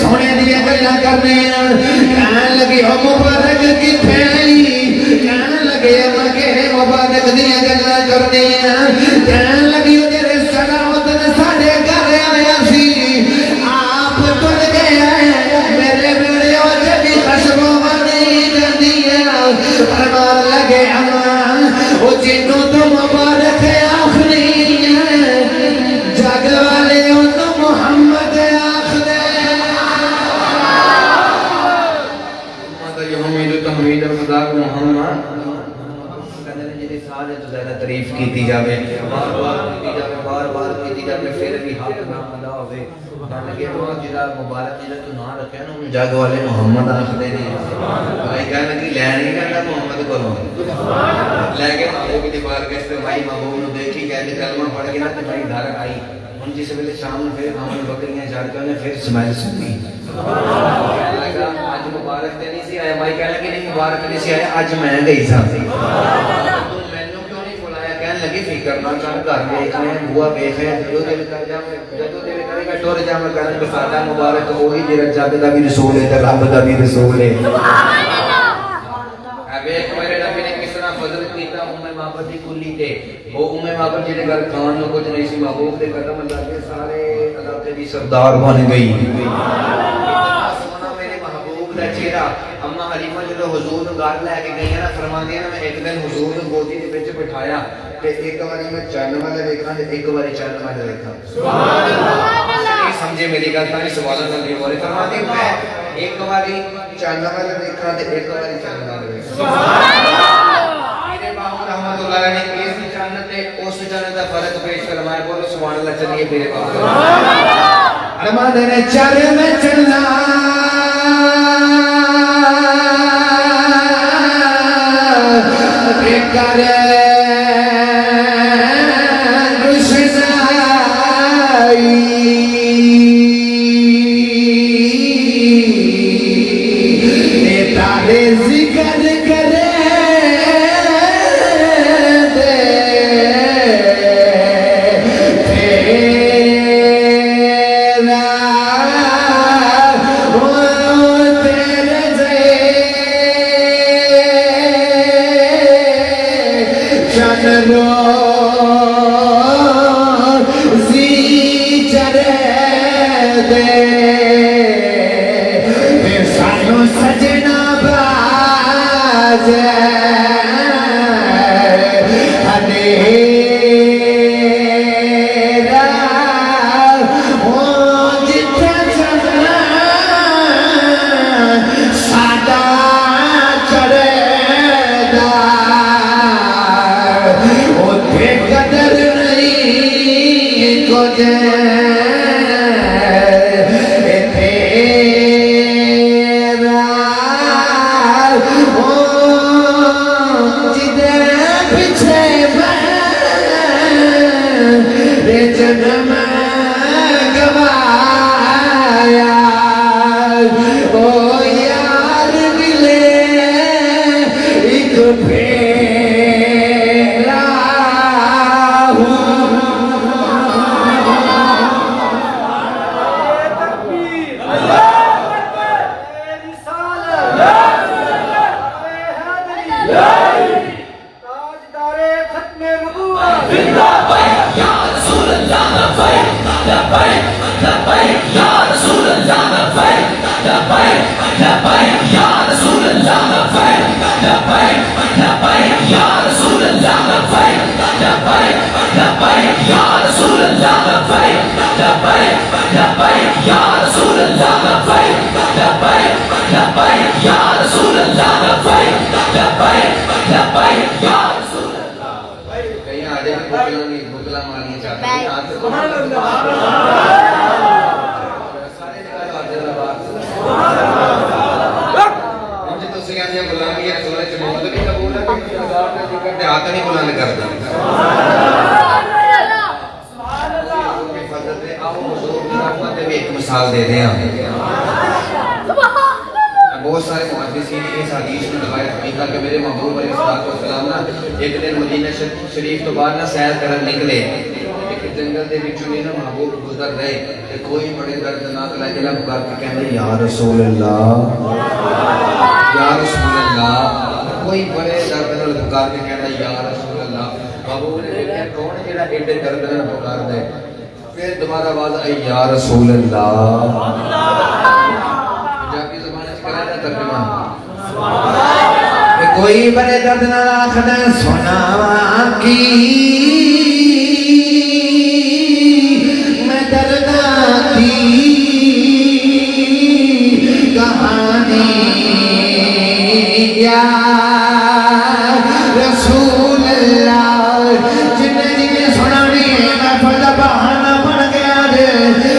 سونے دیا گلا کرنے کہن لگے او مبارک کتھے کہن لگے اما کہڑے مبارک دیا گلا کرنے کہن لگی او جڑے سلامت نے ساڈے گھر آیا سی آپ ٹر گئے میرے بیڑے او جڑی خوشبو نہیں جاندی ہے فرمان لگے اما او جنوں تو مبارک آخری جگ والے انہوں محمد آخری حمید و تحمید خدا کو محمد کہنے جنہیں سارے تو زیادہ تعریف کیتی جاوے بار بار کیتی جاوے پھر بھی حق نہ ادا ہوئے کہنے کہ وہ جڑا مبارک جڑا تو نہ رکھے نا جگ والے محمد آخری نہیں بھائی کہنے کہ لینی کہنا محمد کو لے کے محبوب کی بار کہتے بھائی محبوب نے دیکھی کہتے کلمہ پڑھ کے نا کہ بھائی گھر آئی ان جس ویلے شام میں پھر ہمیں بکریاں چار کے انہیں پھر سمیل سنی کہنے لگا آج مبارک تے نہیں سی آیا بھائی کہنے لگے نہیں مبارک نہیں سی آیا آج میں گئی سا تو مینوں کیوں نہیں بلایا کہنے لگی فکر نہ کر گھر دیکھنے بوا دیکھنے جدو دل کرے گا ٹر جا میں کرن کہ ساڈا مبارک وہی جڑا جگ دا بھی رسول ہے تے رب دا بھی رسول ہے ایک میرے نبی نے کس طرح فضل کیتا محبت دی کلی تے وہ محبت جڑے گھر کھان نو کچھ نہیں سی محبوب دے قدم اللہ کے سارے علاقے دی سردار بن گئی سونا میرے محبوب دا چہرہ اما حلیمہ جدو حضور نو گھر لے کے گئی نا فرماندی نا میں ایک دن حضور نو گودی دے وچ بٹھایا تے ایک باری میں چن والے ویکھاں تے ایک باری چن والے ویکھاں سبحان اللہ سمجھے میری گل تاری سوال نال دی بولے فرماندی میں ایک باری چن والے ویکھاں تے ایک باری چن والے ویکھاں سبحان اللہ رحمت اللہ علیہ نے اس چند تے اس چند دا فرق پیش فرمایا بولو سبحان اللہ چلیے میرے پاس ارمان نے چر میں چلنا بے کرے مثال دے دیں بہت سارے محدثین اس حدیث میں روایت کیتا کہ میرے محبوب علیہ السلام نا ایک دن مدینہ شریف تو بعد نہ سیر کرن نکلے ایک جنگل دے وچوں نہیں نا محبوب گزر رہے تے کوئی بڑے دردناک لجلا پکار کے کہندا یا رسول اللہ یا رسول اللہ کوئی بڑے درد نال پکار کے کہندا یا رسول اللہ محبوب نے کہا کون جڑا ایڈے درد نال پکاردا ہے پھر دوبارہ آواز آئی یا رسول اللہ پنجابی زبان وچ کرا نا ترجمہ کوئی بڑے درد نال آکھدا سونا کی میں درداں دی کہانی یا رسول اللہ جنہیں سنانی ہے محفل دا بہانہ بن گیا جے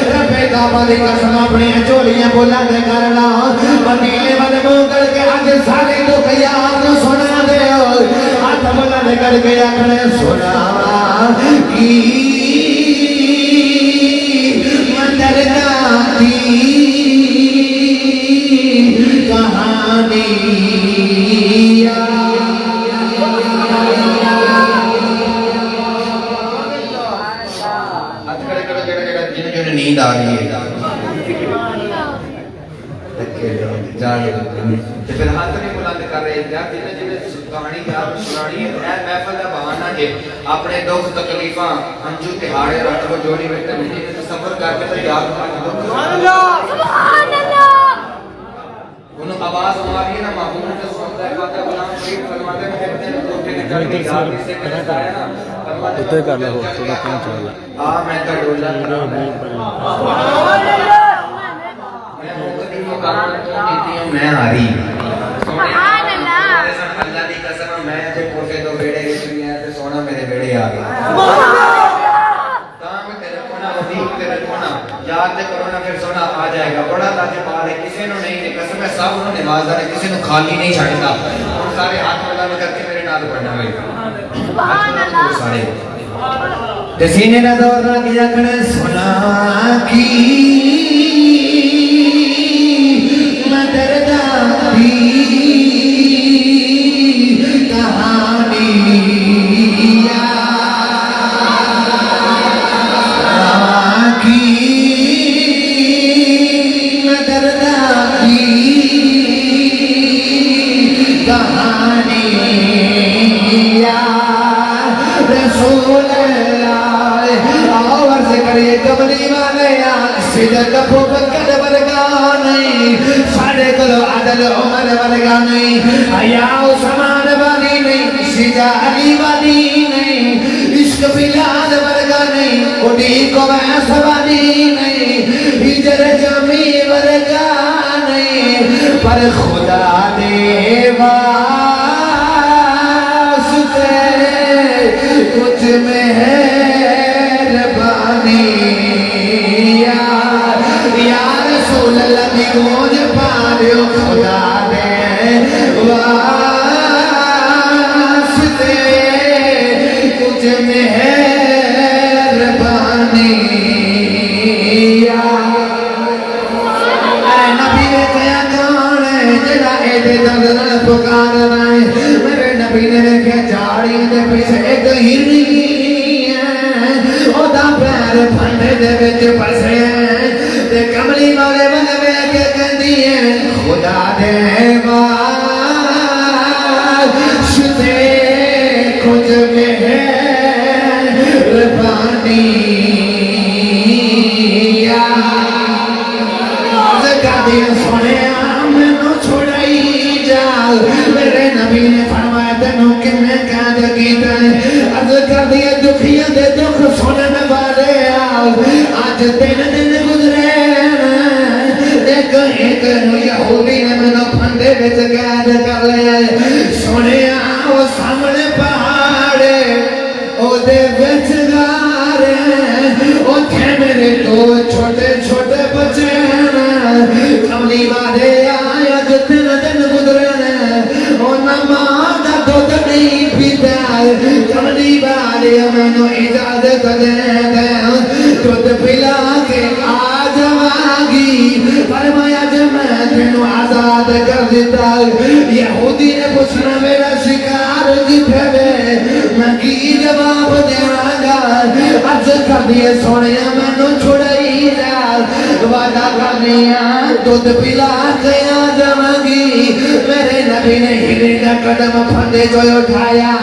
رب کعبہ دی قسم اپنی چولیاں بولا دے کرنا مدینے والے منہ کر کے آج سارے تو قیام سنا دے ہاتھ بولا دے کر کے آکھنے سنا کی مندرداں دی کہانی نیند آ رہی ہے پھر ہاتھ نہیں بلند کر رہے جنہیں کہانی یاد سنانی ہے محفل کا بہانہ ہے اپنے دکھ تکلیفاں ہنجو تہاڑے رات کو جوڑی میں سفر کر کے یاد انہوں آواز ہماری ہے نا محبوب جو سنتا ہے خواجہ غلام فرید فرماتے ہیں کہتے ہیں کوٹھے نکل کے یاد سے کرتا ہے نا فرماتے ہیں میں تو ڈولا میں ہاری اللہ دی قسم میں تے کوٹھے تو بیڑے وچ نہیں ہے تے سونا میرے بیڑے آ گیا تاں میں تیرے کونا ودیک تیرے کونا یاد تے کرو نا پھر سونا آ جائے گا بڑا لاج پال ہے کسی نو نہیں قسم ہے سب نو نوازدا ہے کسی نو خالی نہیں چھڈدا ہن سارے ہاتھ ملا کر کے میرے نال پڑھنا ہوئے سبحان اللہ سارے تے سینے نہ دور نہ کیا کھڑے سونا کی میں درداں دی کہانی کی میں درداں دی کہانی رسول اور سے کریے کملی والے صدق ابو بکر ورگا نہیں ساڑھے کلو عدل عمر ورگا نہیں حیا عثمان والی نہیں شجاع علی والی نہیں عشق بلال ورگا نہیں اڈی کو ویس والی نہیں ہجر جمی ورگا نہیں پر خدا دے واسطے کچھ مہربانی یا رسول اللہ دی گونج پالیو خدا دے واسطے کچھ مہربانی اے نبی نے کیا کون ہے جڑا ایڈے درد نال پکار رہا ہے میرے نبی نے کیا جاڑی دے پیچھے ایک ہرنی اودا پیر پھنڈے دے وچ پھسے تے کملی والے بنوے کے کہندی ہے خدا دے واسطے کچھ مہربانی کہندی سونے مینوں چھڑائی جا میرے نبی نے فرمایا تینوں کنے قید کیتا ہے عرض کر دیا دکھیاں دے دکھ سنن والے آج 3 دن گزرے ایک یہودی نے مینوں پھندے وچ قید کر لیا سونے او سامنے پہاڑے او دے وچ گارے اوتھے میرے 2 چھوٹے چھوٹے بچے کملی والے آیا جو 3 دن گزرے او نماز دا دودھ نہیں پیتا کملی والے مینوں اجازت دے دے دودھ پلا کے آ جاواں فرمایا جب میں تینوں آزاد کر دیتا یہودی نے پوچھنا میرا شکار کتھے وے میں کی جواب دینا گا عرض کر کر دیے سونے میں نو چھڑائی جال وعدہ کرنیا دودھ پلا کے آجمگی میرے نبی نے ہلے کا قدم پھندے جو اٹھایا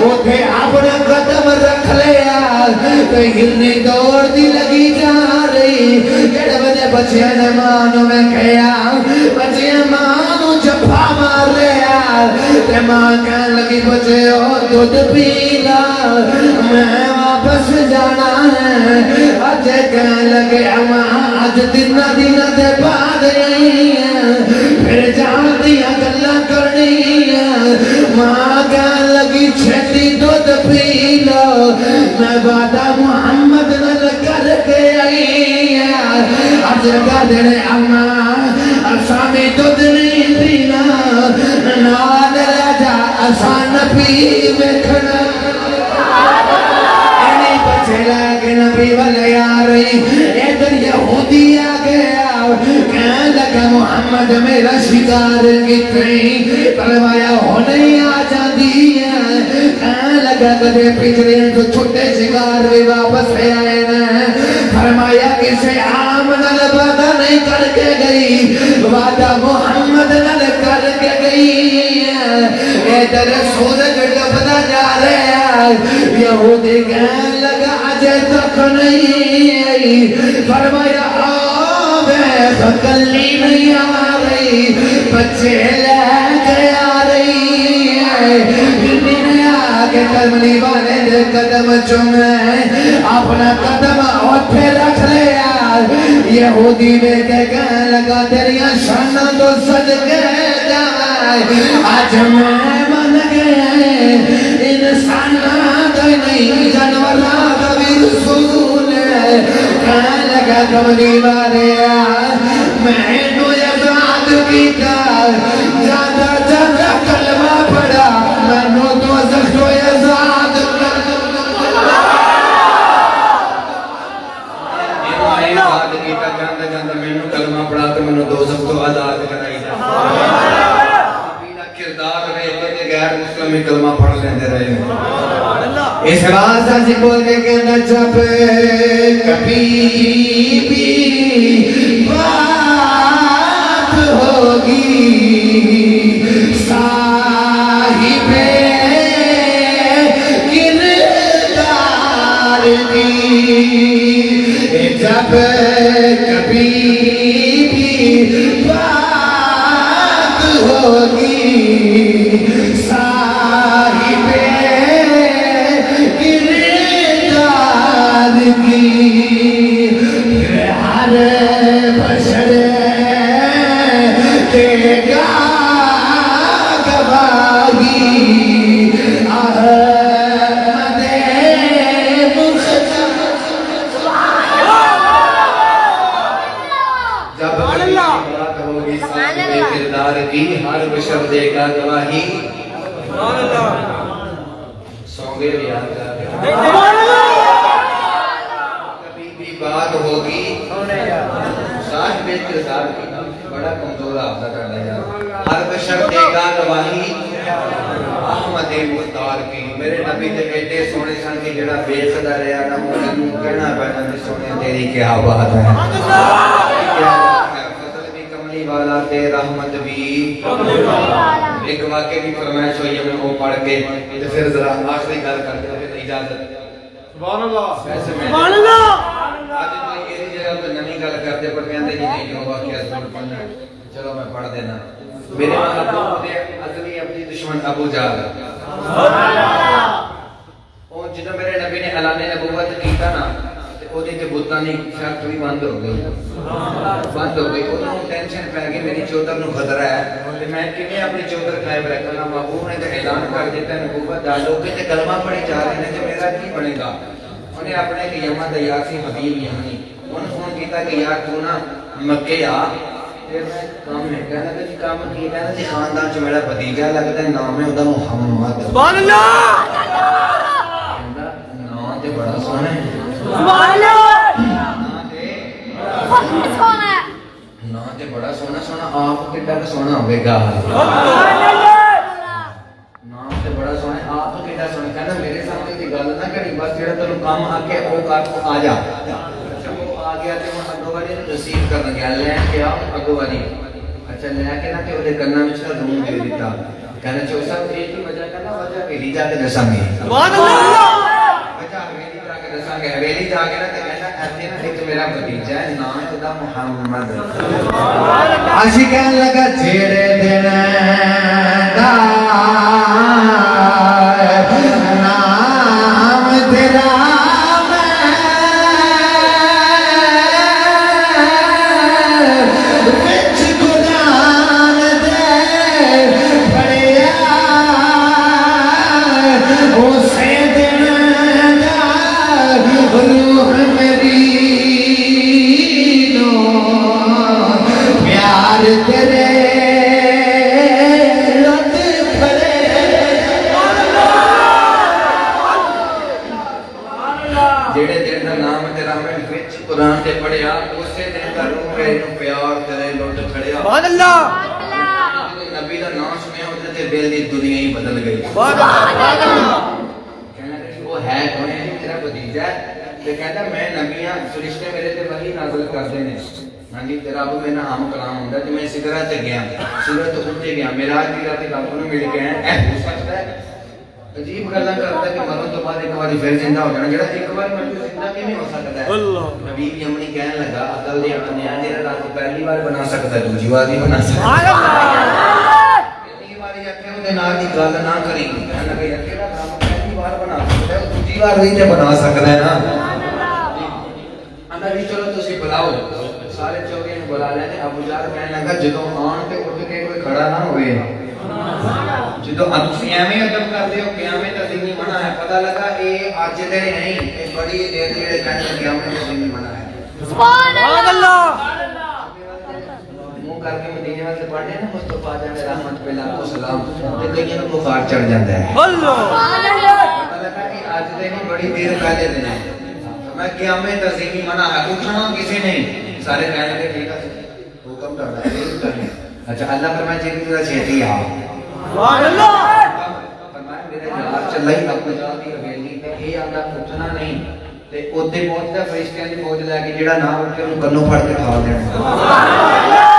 اٹھے اپنا قدم رکھ لیا تو ہلنے دوڑ دی لگی جا رہی جڑ بنے بچیاں نے مانو میں کہیا بچیاں مانو جفا مار لیا تے ماں کہنے لگی بچے ہو دودھ پیلا میں واپس جانا ہے اجے کہنے لگے اما آج دن دے بعد رہی ہیں پھر جان دیا گلہ کرنی ہے ماں کہنے لگی چھتی دودھ پی لو میں وعدہ محمد نل کر کے آئی ہے اج کا دن اما اسامی دودھ نہیں پینا نال راجا آسان پی بیٹھنا اینی بچے لگے نبی والے آ رہی ادھر یہودی آ گیا کہنے لگا محمد میرا شکار کتنی پروایا ہونے آ جاندی ہے کہنے لگا کدے پچھلے تو چھوٹے شکار بھی واپس آئے نا فرمایا کسے عام نل وعدہ نہیں کر کے گئی وعدہ محمد نل کر کے گئی ادھر سورج ڈبدا جا رہا یہودی کہنے لگا اجے تک نہیں آئی فرمایا کلی نہیں آ رہی بچے لے کے آ رہی ہے نے آ کے کملی والے دے قدم چومے اپنا قدم اٹھے رکھ لیا یہودی نے کہنے لگا تیریاں شانہ تو صدقے جائے آج میں من گئے انسانہ تو نہیں جانورہ کا بھی رسول ہے کہنے لگا کملی والے میں نو یزاد کی کار جانا جانا کلمہ پڑا میں نو تو زخو یزاد یزاد کی کار جانا جانا میں نو کلمہ پڑا تو میں نو دو زخو آزاد کرائی جا اپنا کردار رہے کہ غیر مسلمی کلمہ پڑھ لیندے رہے اس واسطہ سے بول کے کہنا جب کبھی بھی بات ہوگی صاحب کردار کی جب کبھی بھی بات ہوگی صاحب کردار کی ہر بشر دے گا گواہی احمد مختار جب بات ہوگی صاحب کردار کی ہر بشر دے گا گواہی سونگے بھی آتا کبھی بھی بات ہوگی صاحب کردار کی بڑا کمزور آفتا کرنا یار ہر بشر دے گا گواہی احمد مختار کی میرے نبی تے ایڈے سونے سن کی جڑا بے خدا رہا نا مجھے کہنا پینا کہ سونے تیری کیا بات ہے فضل بھی کملی والا تے رحمت بھی ایک واقعے کی فرمائش ہوئی ہے میں وہ پڑھ کے تو پھر ذرا آخری گل کر کے پھر اجازت سبحان اللہ سبحان اللہ آج کوئی ایسی جگہ پہ نمی گل کرتے پر کہتے جی نہیں جو واقعہ ضرور پڑھنا ہے چلو میں پڑھ دینا میرے ابو دے ازلی اپنی دشمن ابو جہل اور جدو میرے نبی نے اعلان نبوت کیتا نا وہ دے کے بتاں دی شرط بھی بند ہو گئی انہوں ٹینشن پہ گئی میری چودر نو خطرہ ہے تے میں کیویں اپنی چودر قائم رکھنا محبوب نے تے اعلان کر دیتا نبوت دا لوگ تے کلمہ پڑھی جا رہے ہیں تے میرا کی بنے گا انہیں اپنے کہ یما دا یاسی حبیب یعنی انہوں فون کیتا کہ یار تو نا مکے آ پھر میں کام ہے کہنا کہ جی کام کی کہنا جی خاندان چ میرا بھتیجا لگتا ہے نام ہے ادا محمد سبحان اللہ نام تے بڑا سونا ہے سبحان اللہ نام تے بڑا سونا سونا آپ کڈا سونا ہوے گا نام تے بڑا سونا آپ کیڈا سونا کہنا میرے سامنے دی گل نہ کری بس جڑا تینوں کام آ کے او کر آ جا اچھا وہ آ گیا تے ہن اگوں والی ریسیو کرن گیا لے کے آ اگوں والی اچھا لے کے نا تے اودے کناں وچ دھون دے دتا کہنا چو صاحب ایک ہی وجہ کرنا وجہ پہلی جا کے دساں گے سبحان اللہ اچھا حویلی جا کے دساں گے حویلی جا کے نا تے کہنا ایتھے نا ایک میرا بھتیجا ہے نام ہے محمد عاشق لگا جھیڑے دن دا نام تیرا قرآن تے پڑھیا اسے دن دا روح میرے نو پیار کرے لوٹ کھڑیا سبحان اللہ نبی دا نام سنیا ہوتے تے دل دی دنیا ہی بدل گئی سبحان اللہ کہنا کہ وہ ہے کون ہے تیرا بھتیجا ہے تے کہتا میں نبیاں فرشتے میرے تے وحی نازل کردے نے ہاں جی تیرا ابو میرا عام کلام ہوندا تے میں سدرات تے گیا سورۃ اٹھے گیا معراج دی رات رب نو مل کے اے ہو سکتا ہے عجیب گلاں کرتا کہ مرن تو بعد ایک باری پھر زندہ ہو جانا جڑا ایک بار مر کے زندہ کیویں ہو سکتا ہے اللہ نبی یمنی کہنے لگا عقل دے اپنے جڑا رب پہلی بار بنا سکتا ہے دوسری بار نہیں بنا سکتا سبحان اللہ پہلی بار اکھے اودے نال دی گل نہ کری کہنے لگا یار کیڑا رب پہلی بار بنا سکتا ہے دوسری بار بھی تے بنا سکتا ہے نا اندر بھی چلو تسی بلاؤ سارے چوکے نوں بلا لے تے ابو جہل کہنے لگا جدوں آن تے اٹھ کے کوئی کھڑا نہ ہوئے جدو تسی ایویں ادب کردے ہو قیامت تزینی منع ہے پتہ لگا اے اج دے نہیں اے بڑی دیر جڑے کہنے قیامت تزینی منع ہے سبحان اللہ منہ کر کے مدینے والے پڑھنے نا مصطفی جان رحمت پہ لاکھوں سلام تے کئیاں نوں بخار چڑھ جاندا ہے اللہ پتہ لگا کہ اج دے نہیں بڑی دیر پہلے دن ہے میں قیامت تزینی منع ہے اٹھنا کسی نہیں سارے کہنے لگے ٹھیک ہے حکم کرنا ہے اچھا اللہ فرمائے جی تیرا چھیتی آ سبحان اللہ فرمایا میرے یار چلائی اپنے ذات دی حویلی تے اے آندا اٹھنا نہیں تے اوتے پہنچدا فرشتیاں دی فوج لے کے جیڑا نہ اٹھ کے اونوں کنوں پھڑ کے کھا دینا سبحان اللہ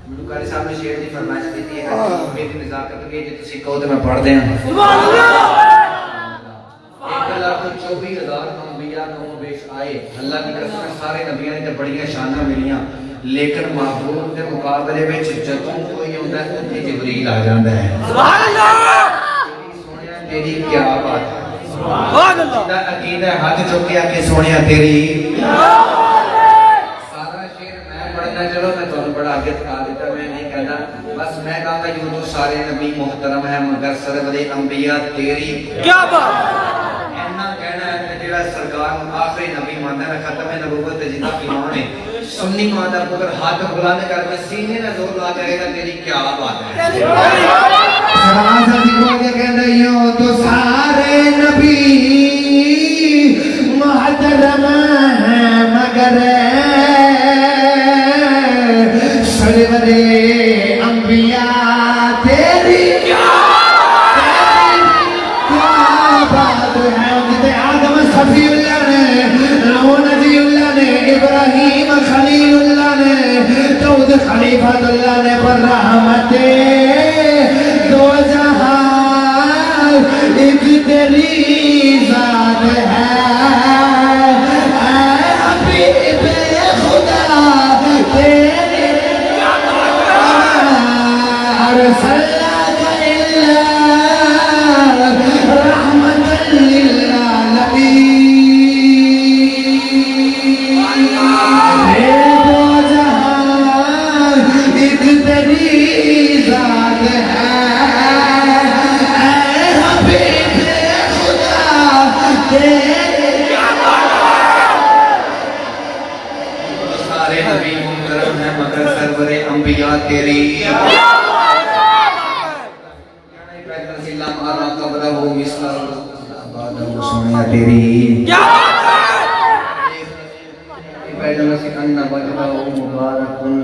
میرے قاری صاحب نے شعر دی فرمائش دتی ہے کہ میری نزاکت کے جے تسی کہو تے میں پڑھ دیاں سبحان اللہ 1,24,000 انبیاء قوم بیش آئے اللہ کی قسم سارے نبیوں نے تے بڑیاں شاناں ملیاں لیکن محبوب دے مقابلے وچ جدوں کوئی ہوندا ہے تے جبریل آ جاندا ہے سبحان اللہ سونیا تیری کیا بات ہے سبحان اللہ دا عقیدہ ہاتھ چکیا کہ سونیا تیری سارا شعر میں پڑھنا چلو میں تانوں بڑا آگے سکھا دیتا میں نہیں کہنا بس میں کہا کہ جو سارے نبی محترم ہیں مگر سرور انبیاء تیری کیا بات اینا کہنا ہے جڑا سرکار آخری نبی مانتا ہے ختم نبوت تے جنہ ایمان ہے سنی مادہ پتر ہاتھ بلند کر کے سینے نہ زور لا جائے گا تیری کیا بات ہے سلام سے کو کے کہندے یوں تو سارے نبی محترم ہیں مگر سرور انبیاء تیری کیا بات ہے آدم صفی اللہ نے نوح نبی اللہ نے ابراہیم خلیل اللہ نے داؤد خلیفۃ اللہ نے پر رحمت دو جہاں ایک تیری ذات ہے اے حبیب خدا تیرے ارسلناک الا رحمت للعالمین سارے نبی محترم ہیں مگر سرور انبیاء تیری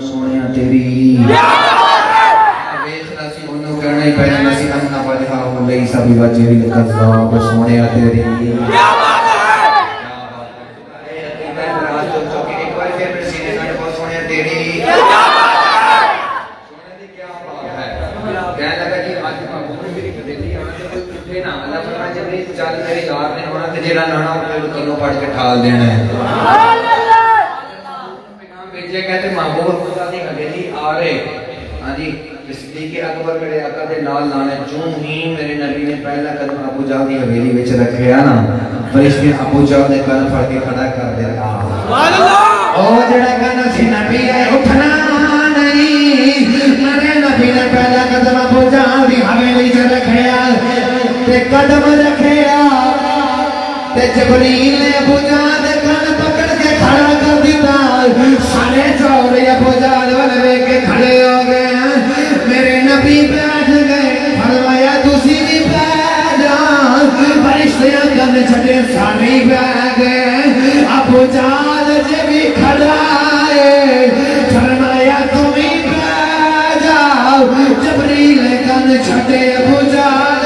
سونیا تیری سونیا تیری نہیں پہلے سی اننا وجہ ہو لئی سبھی وجہ بھی کذاب سونے تیری کیا بات ہے ایک بار پھر سینے ساڑھے بہت سونے تیری کیا بات ہے سونے دی کیا بات ہے کہنے لگا جی آج محبوب نے میری بدلی آنا تو کوئی کٹھے نا اللہ فرمائے جب نہیں چل میری یار نے ہونا تو جیڑا نانا پھر کنوں پڑھ کے ٹھال دینا ہے بھیجے کہتے محبوب خدا دی حویلی آ رہے ہاں جی صدیق اکبر میرے آقا دے نال لانے چوں ہی میرے نبی نے پہلا قدم ابو جہل دی حویلی وچ رکھیا نا فرشتے ابو جہل دے کن پھڑ کے کھڑا کر دیا سبحان اللہ او جڑا کہنا سی نبی ہے اٹھنا نہیں میرے نبی نے پہلا قدم ابو جہل دی حویلی وچ رکھیا تے قدم رکھیا تے جبریل نے ابو جہل دے کن پکڑ کے کھڑا کر دیتا سارے چورے ابو جہل والے کے کھڑے ہو گئے میرے نبی بیٹھ گئے فرمایا تسی بھی بیٹھ جاؤ فرشتیاں کن چھٹے سارے بیٹھ گئے ابو جہل جے بھی کھڑا ہے فرمایا تم بھی بیٹھ جاؤ جبریل کن چھٹے ابو جہل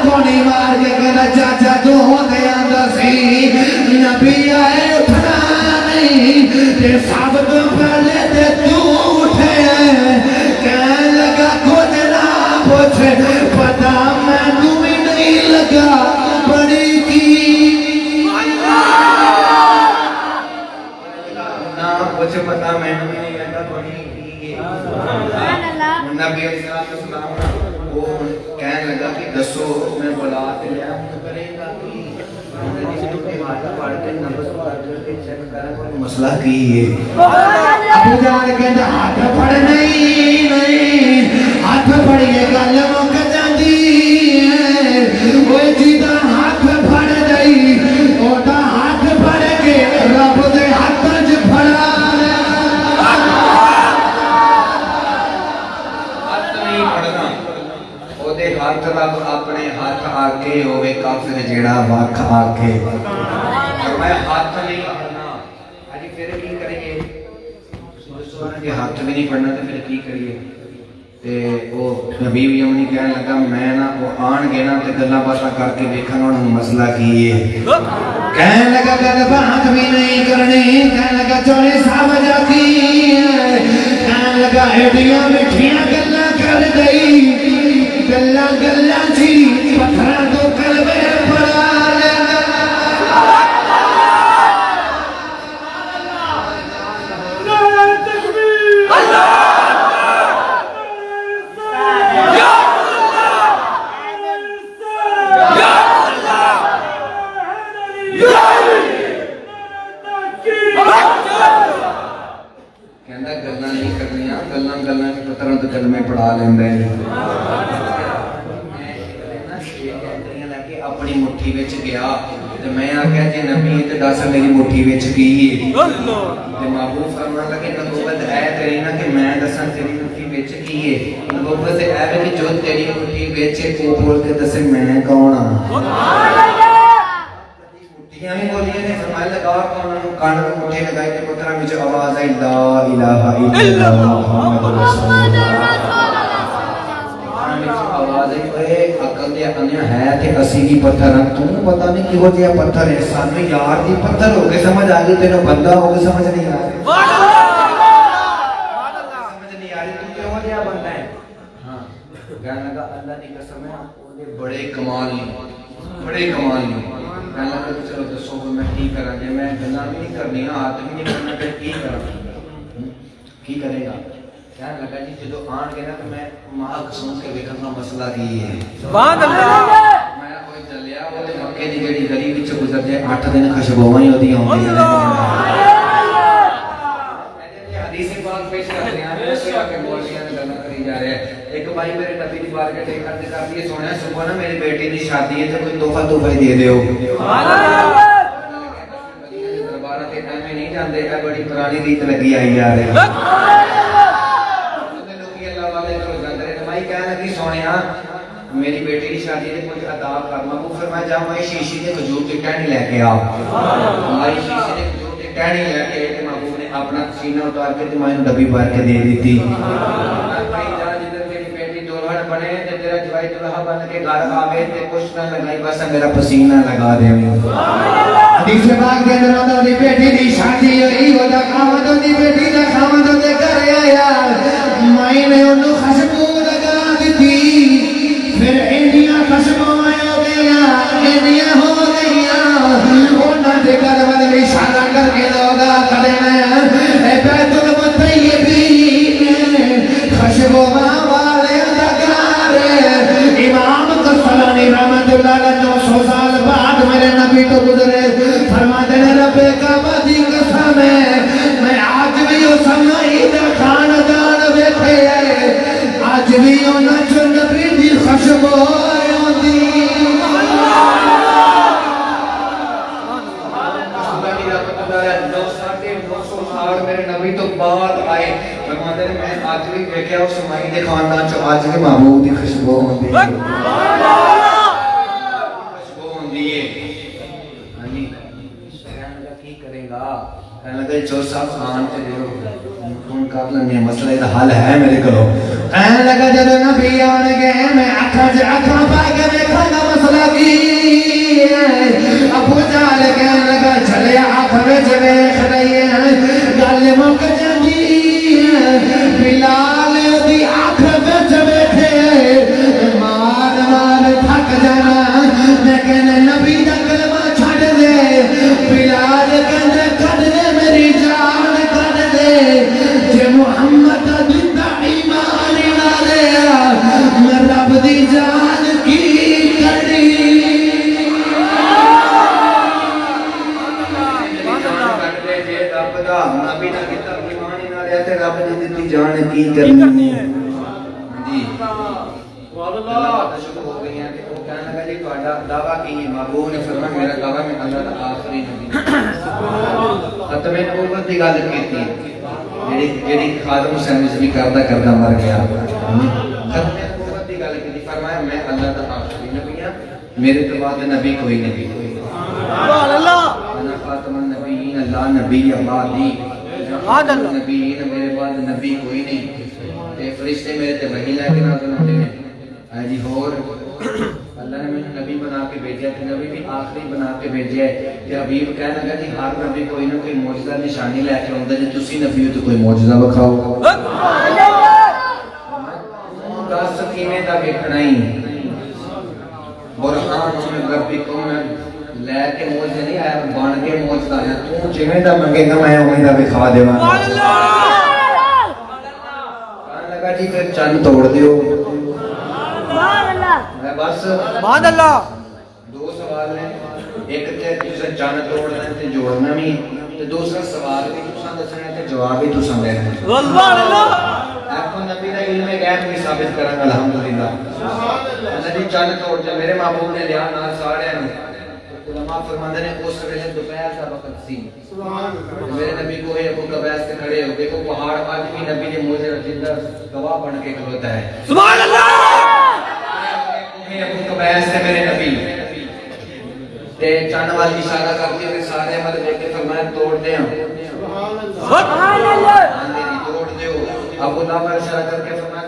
کونی مار کے کہنا چاچا تو ہو گیا دسی نبی آئے اٹھنا نہیں تے سب تو پہلے تے تو اٹھے کہنے لگا کچھ نہ پوچھ پتا میں تمہیں نہیں لگا بڑی کی نہ کچھ پتا میں نہیں لگا بڑی کی نبی علیہ السلام وہ کہنے لگا کہ دسو میں بلا تے لیا کرے گا کہ پڑھ کے نمبر پڑھ کے چیک کرے کوئی مسئلہ کی ہے ابو جہل کہندا ہاتھ پڑھ نہیں ہاتھ پڑھیے گل مک جاندی ہے او جیدا ہاتھ پڑھ گئی اودا ہاتھ پڑھ کے رب دے ہاتھ وچ پھڑا ہاتھ رب اپنے ہاتھ آکے ہوئے کافر جیڑا وکھ آکے میں ہاتھ نہیں پڑھنا آجی پھر کی کریے کہ ہاتھ بھی نہیں پڑھنا تو پھر کی کریے تے وہ نبی بھی امنی کہنے لگا میں نا وہ آن گے نا تے گلا باتاں کر کے دیکھنا انہوں مسئلہ کی ہے کہنے لگا گل بات بھی نہیں کرنی کہنے لگا چوری صاحب جاتی ہے کہنے لگا ایڈیاں مٹھیاں گلا کر گئی گلا گلا جی پتھرا تو قلبے پڑا لینا کہندا گلاں نہیں کرنیاں گلاں کے پتھراں تو قلبے پڑا لیندے اپنی مٹھی وچ گیا تے میں آکھیا جی نبی تے دس میری مٹھی وچ کی ہے تے محبوب فرمان لگے نبوت اے تیری نا کہ میں دساں تیری مٹھی وچ کی ہے نبوت اے ہے کہ جو تیری مٹھی وچ ہے وہ بول کے دسے میں کون ہاں سبحان اللہ مٹھیاں بھی بولیاں نے فرمایا لگا کان مٹھی لگائی تے پتھراں وچ آواز آئی لا الہ الا اللہ محمد رسول اللہ آواز ہے عقل دے انیا ہے تے اسی بھی پتھر ہیں تو پتہ نہیں کیوں جیا پتھر ہے سانو یار دی پتھر ہو کے سمجھ آ گئی تینوں بندہ ہو کے سمجھ نہیں آ رہی سمجھ نہیں آ رہی تو کیوں جیا بندہ ہے ہاں کہنے لگا اللہ دی قسم ہے وہ بڑے کمال نہیں کہنے لگا چلو دسو میں کی کراں جے میں گلاں بھی نہیں کرنی ہاتھ بھی نہیں کرنا تے کی کراں کی کرے گا کہنے لگا جی جدو آن گے نا تو میں ماں سن کے دیکھنا مسئلہ کی ہے سبحان اللہ میں کوئی چلیا وہ مکے دی جڑی گلی وچ گزر جائے 8 دن خوشبوواں ہی ہوندیاں حدیث پاک پیش کرتے ہیں اس کے بولیاں گلاں کری جا رہے ہیں ایک بھائی میرے نبی دی بار کے دیکھن تے کر دیے سونا صبح نا میری بیٹی دی شادی ہے تے کوئی تحفہ دے دیو سبحان اللہ دربار تے ایویں نہیں جاندے اے بڑی پرانی ریت لگی آئی جا رہی ہے کہنے لگی سونیا میری بیٹی کی شادی نے کچھ عطا کرنا وہ فرمایا جا میں شیشے کے وجود کی ٹہنی لے کے آ ہماری شیشے کے وجود کی ٹہنی لے کے محبوب نے اپنا سینہ اتار کے میں ڈبی بھر کے دے دی تھی بنے تے تیرا جوائی دلہا بن کے گھر آوے تے کچھ نہ لگائی بس میرا پسینہ لگا دے حدیث پاک دے اندر آندا دی بیٹی دی شادی ہوئی او دا خاوند دی بیٹی دا خاوند دے گھر آیا میں نے اونوں خوشبو لگا دتی پھر انیاں خوشبو ہو گئیاں انہاں دے گھر والے اشارہ کر کے لوگ کھڑے ہیں اے بیت المطیبین خوشبو والے دا گھر امام قسطلانی رحمت اللہ علیہ 900 سال بعد میرے نبی تو گزرے فرماتے ہیں رب کعبہ دی قسم ہے میں آج بھی او سمائی دا خاندان بیٹھے آج بھی انہاں جو نبی دی خوشبو آندی میرے نبی تو بعد آئے فرماتے ہیں میں آج بھی دیکھا اس سمائی دے خاندان چو آج بھی محبوب دی خوشبو ہوندی ہے خوشبو ہوندی ہے ہانی کہنے لگا کی کرے گا کہنے لگا جو صاحب خان تے دیو کون کر لیں مسئلہ دا حل ہے میرے کو کہنے لگا جب نبی آنے گئے میں اکھا پا کے دیکھا گا مسئلہ کی ابو جال کہنے لگا چلے آنکھ وچ ویکھ رہی ہے گل مک جاندی بلال دی آنکھ وچ بیٹھے مار تھک جانا میں کہنے نبی دا کلمہ چھڈ دے بلال کہنے کڈ دے میری جان کڈ دے جے محمد دا دتا ایمان نہ لیا میں رب دی جان کی کری نبی نہ کتا ایمان نہ لیا تے رب نے دتی جان کی کرنی ہے جی سبحان اللہ شکر ہو گئی ہیں کہ وہ کہنے لگا جی تہاڈا دعویٰ کی ہے محبوب نے فرمایا میرا دعویٰ میں اللہ دا آخری نبی ختم نبوت دی گل کیتی جیڑی خادم حسین بھی کردا مر گیا ختم نبوت دی گل کیتی فرمایا میں اللہ دا آخری نبی ہاں میرے تو بعد نبی کوئی نہیں سبحان اللہ انا خاتم النبیین لا نبی بعدی سبحان اللہ نبیین میرے بعد نبی کوئی نہیں تے فرشتے میرے تے وحی لے کے نازل ہوندے ہیں جی اور اللہ نے مجھے نبی بنا کے بھیجا تے نبی بھی آخری بنا کے بھیجا ہے کہ حبیب کہنے لگا جی ہر نبی کوئی نہ کوئی معجزہ نشانی لے کے آندا جی تسی نبی ہو تو کوئی معجزہ بکھاؤ دس کیویں دا ویکھنا ہی برہان من ربکم لے کے معجزہ نہیں آیا بن کے معجزہ آیا تو جویں دا منگے گا میں اویں دا وکھا دیواں کہنے لگا جی پھر چند توڑ دیو بس سبحان اللہ دو سوال ہیں ایک تے تساں چند توڑنا تے جوڑنا بھی تے دوسرا سوال بھی تساں دسنا تے جواب بھی تساں دینا سبحان اللہ اپن نبی دا علم غیب بھی ثابت کراں الحمدللہ اللہ دی چند توڑ جے میرے محبوب نے لیا نال سارے علماء فرماندے نے اس ویلے دوپہر دا وقت سی سبحان اللہ میرے نبی کو ابو قبیس تے کھڑے ہو دیکھو پہاڑ آج بھی نبی نے موجے زندہ گواہ بن کے کھڑوتا ہے سبحان اللہ ابو قبیس سے میرے نبی تے چند والی اشارہ کرتی ہے سارے مل دیکھ کے فرمایا توڑ دے سبحان اللہ توڑ دیو ابو داؤد اشارہ کر کے فرمایا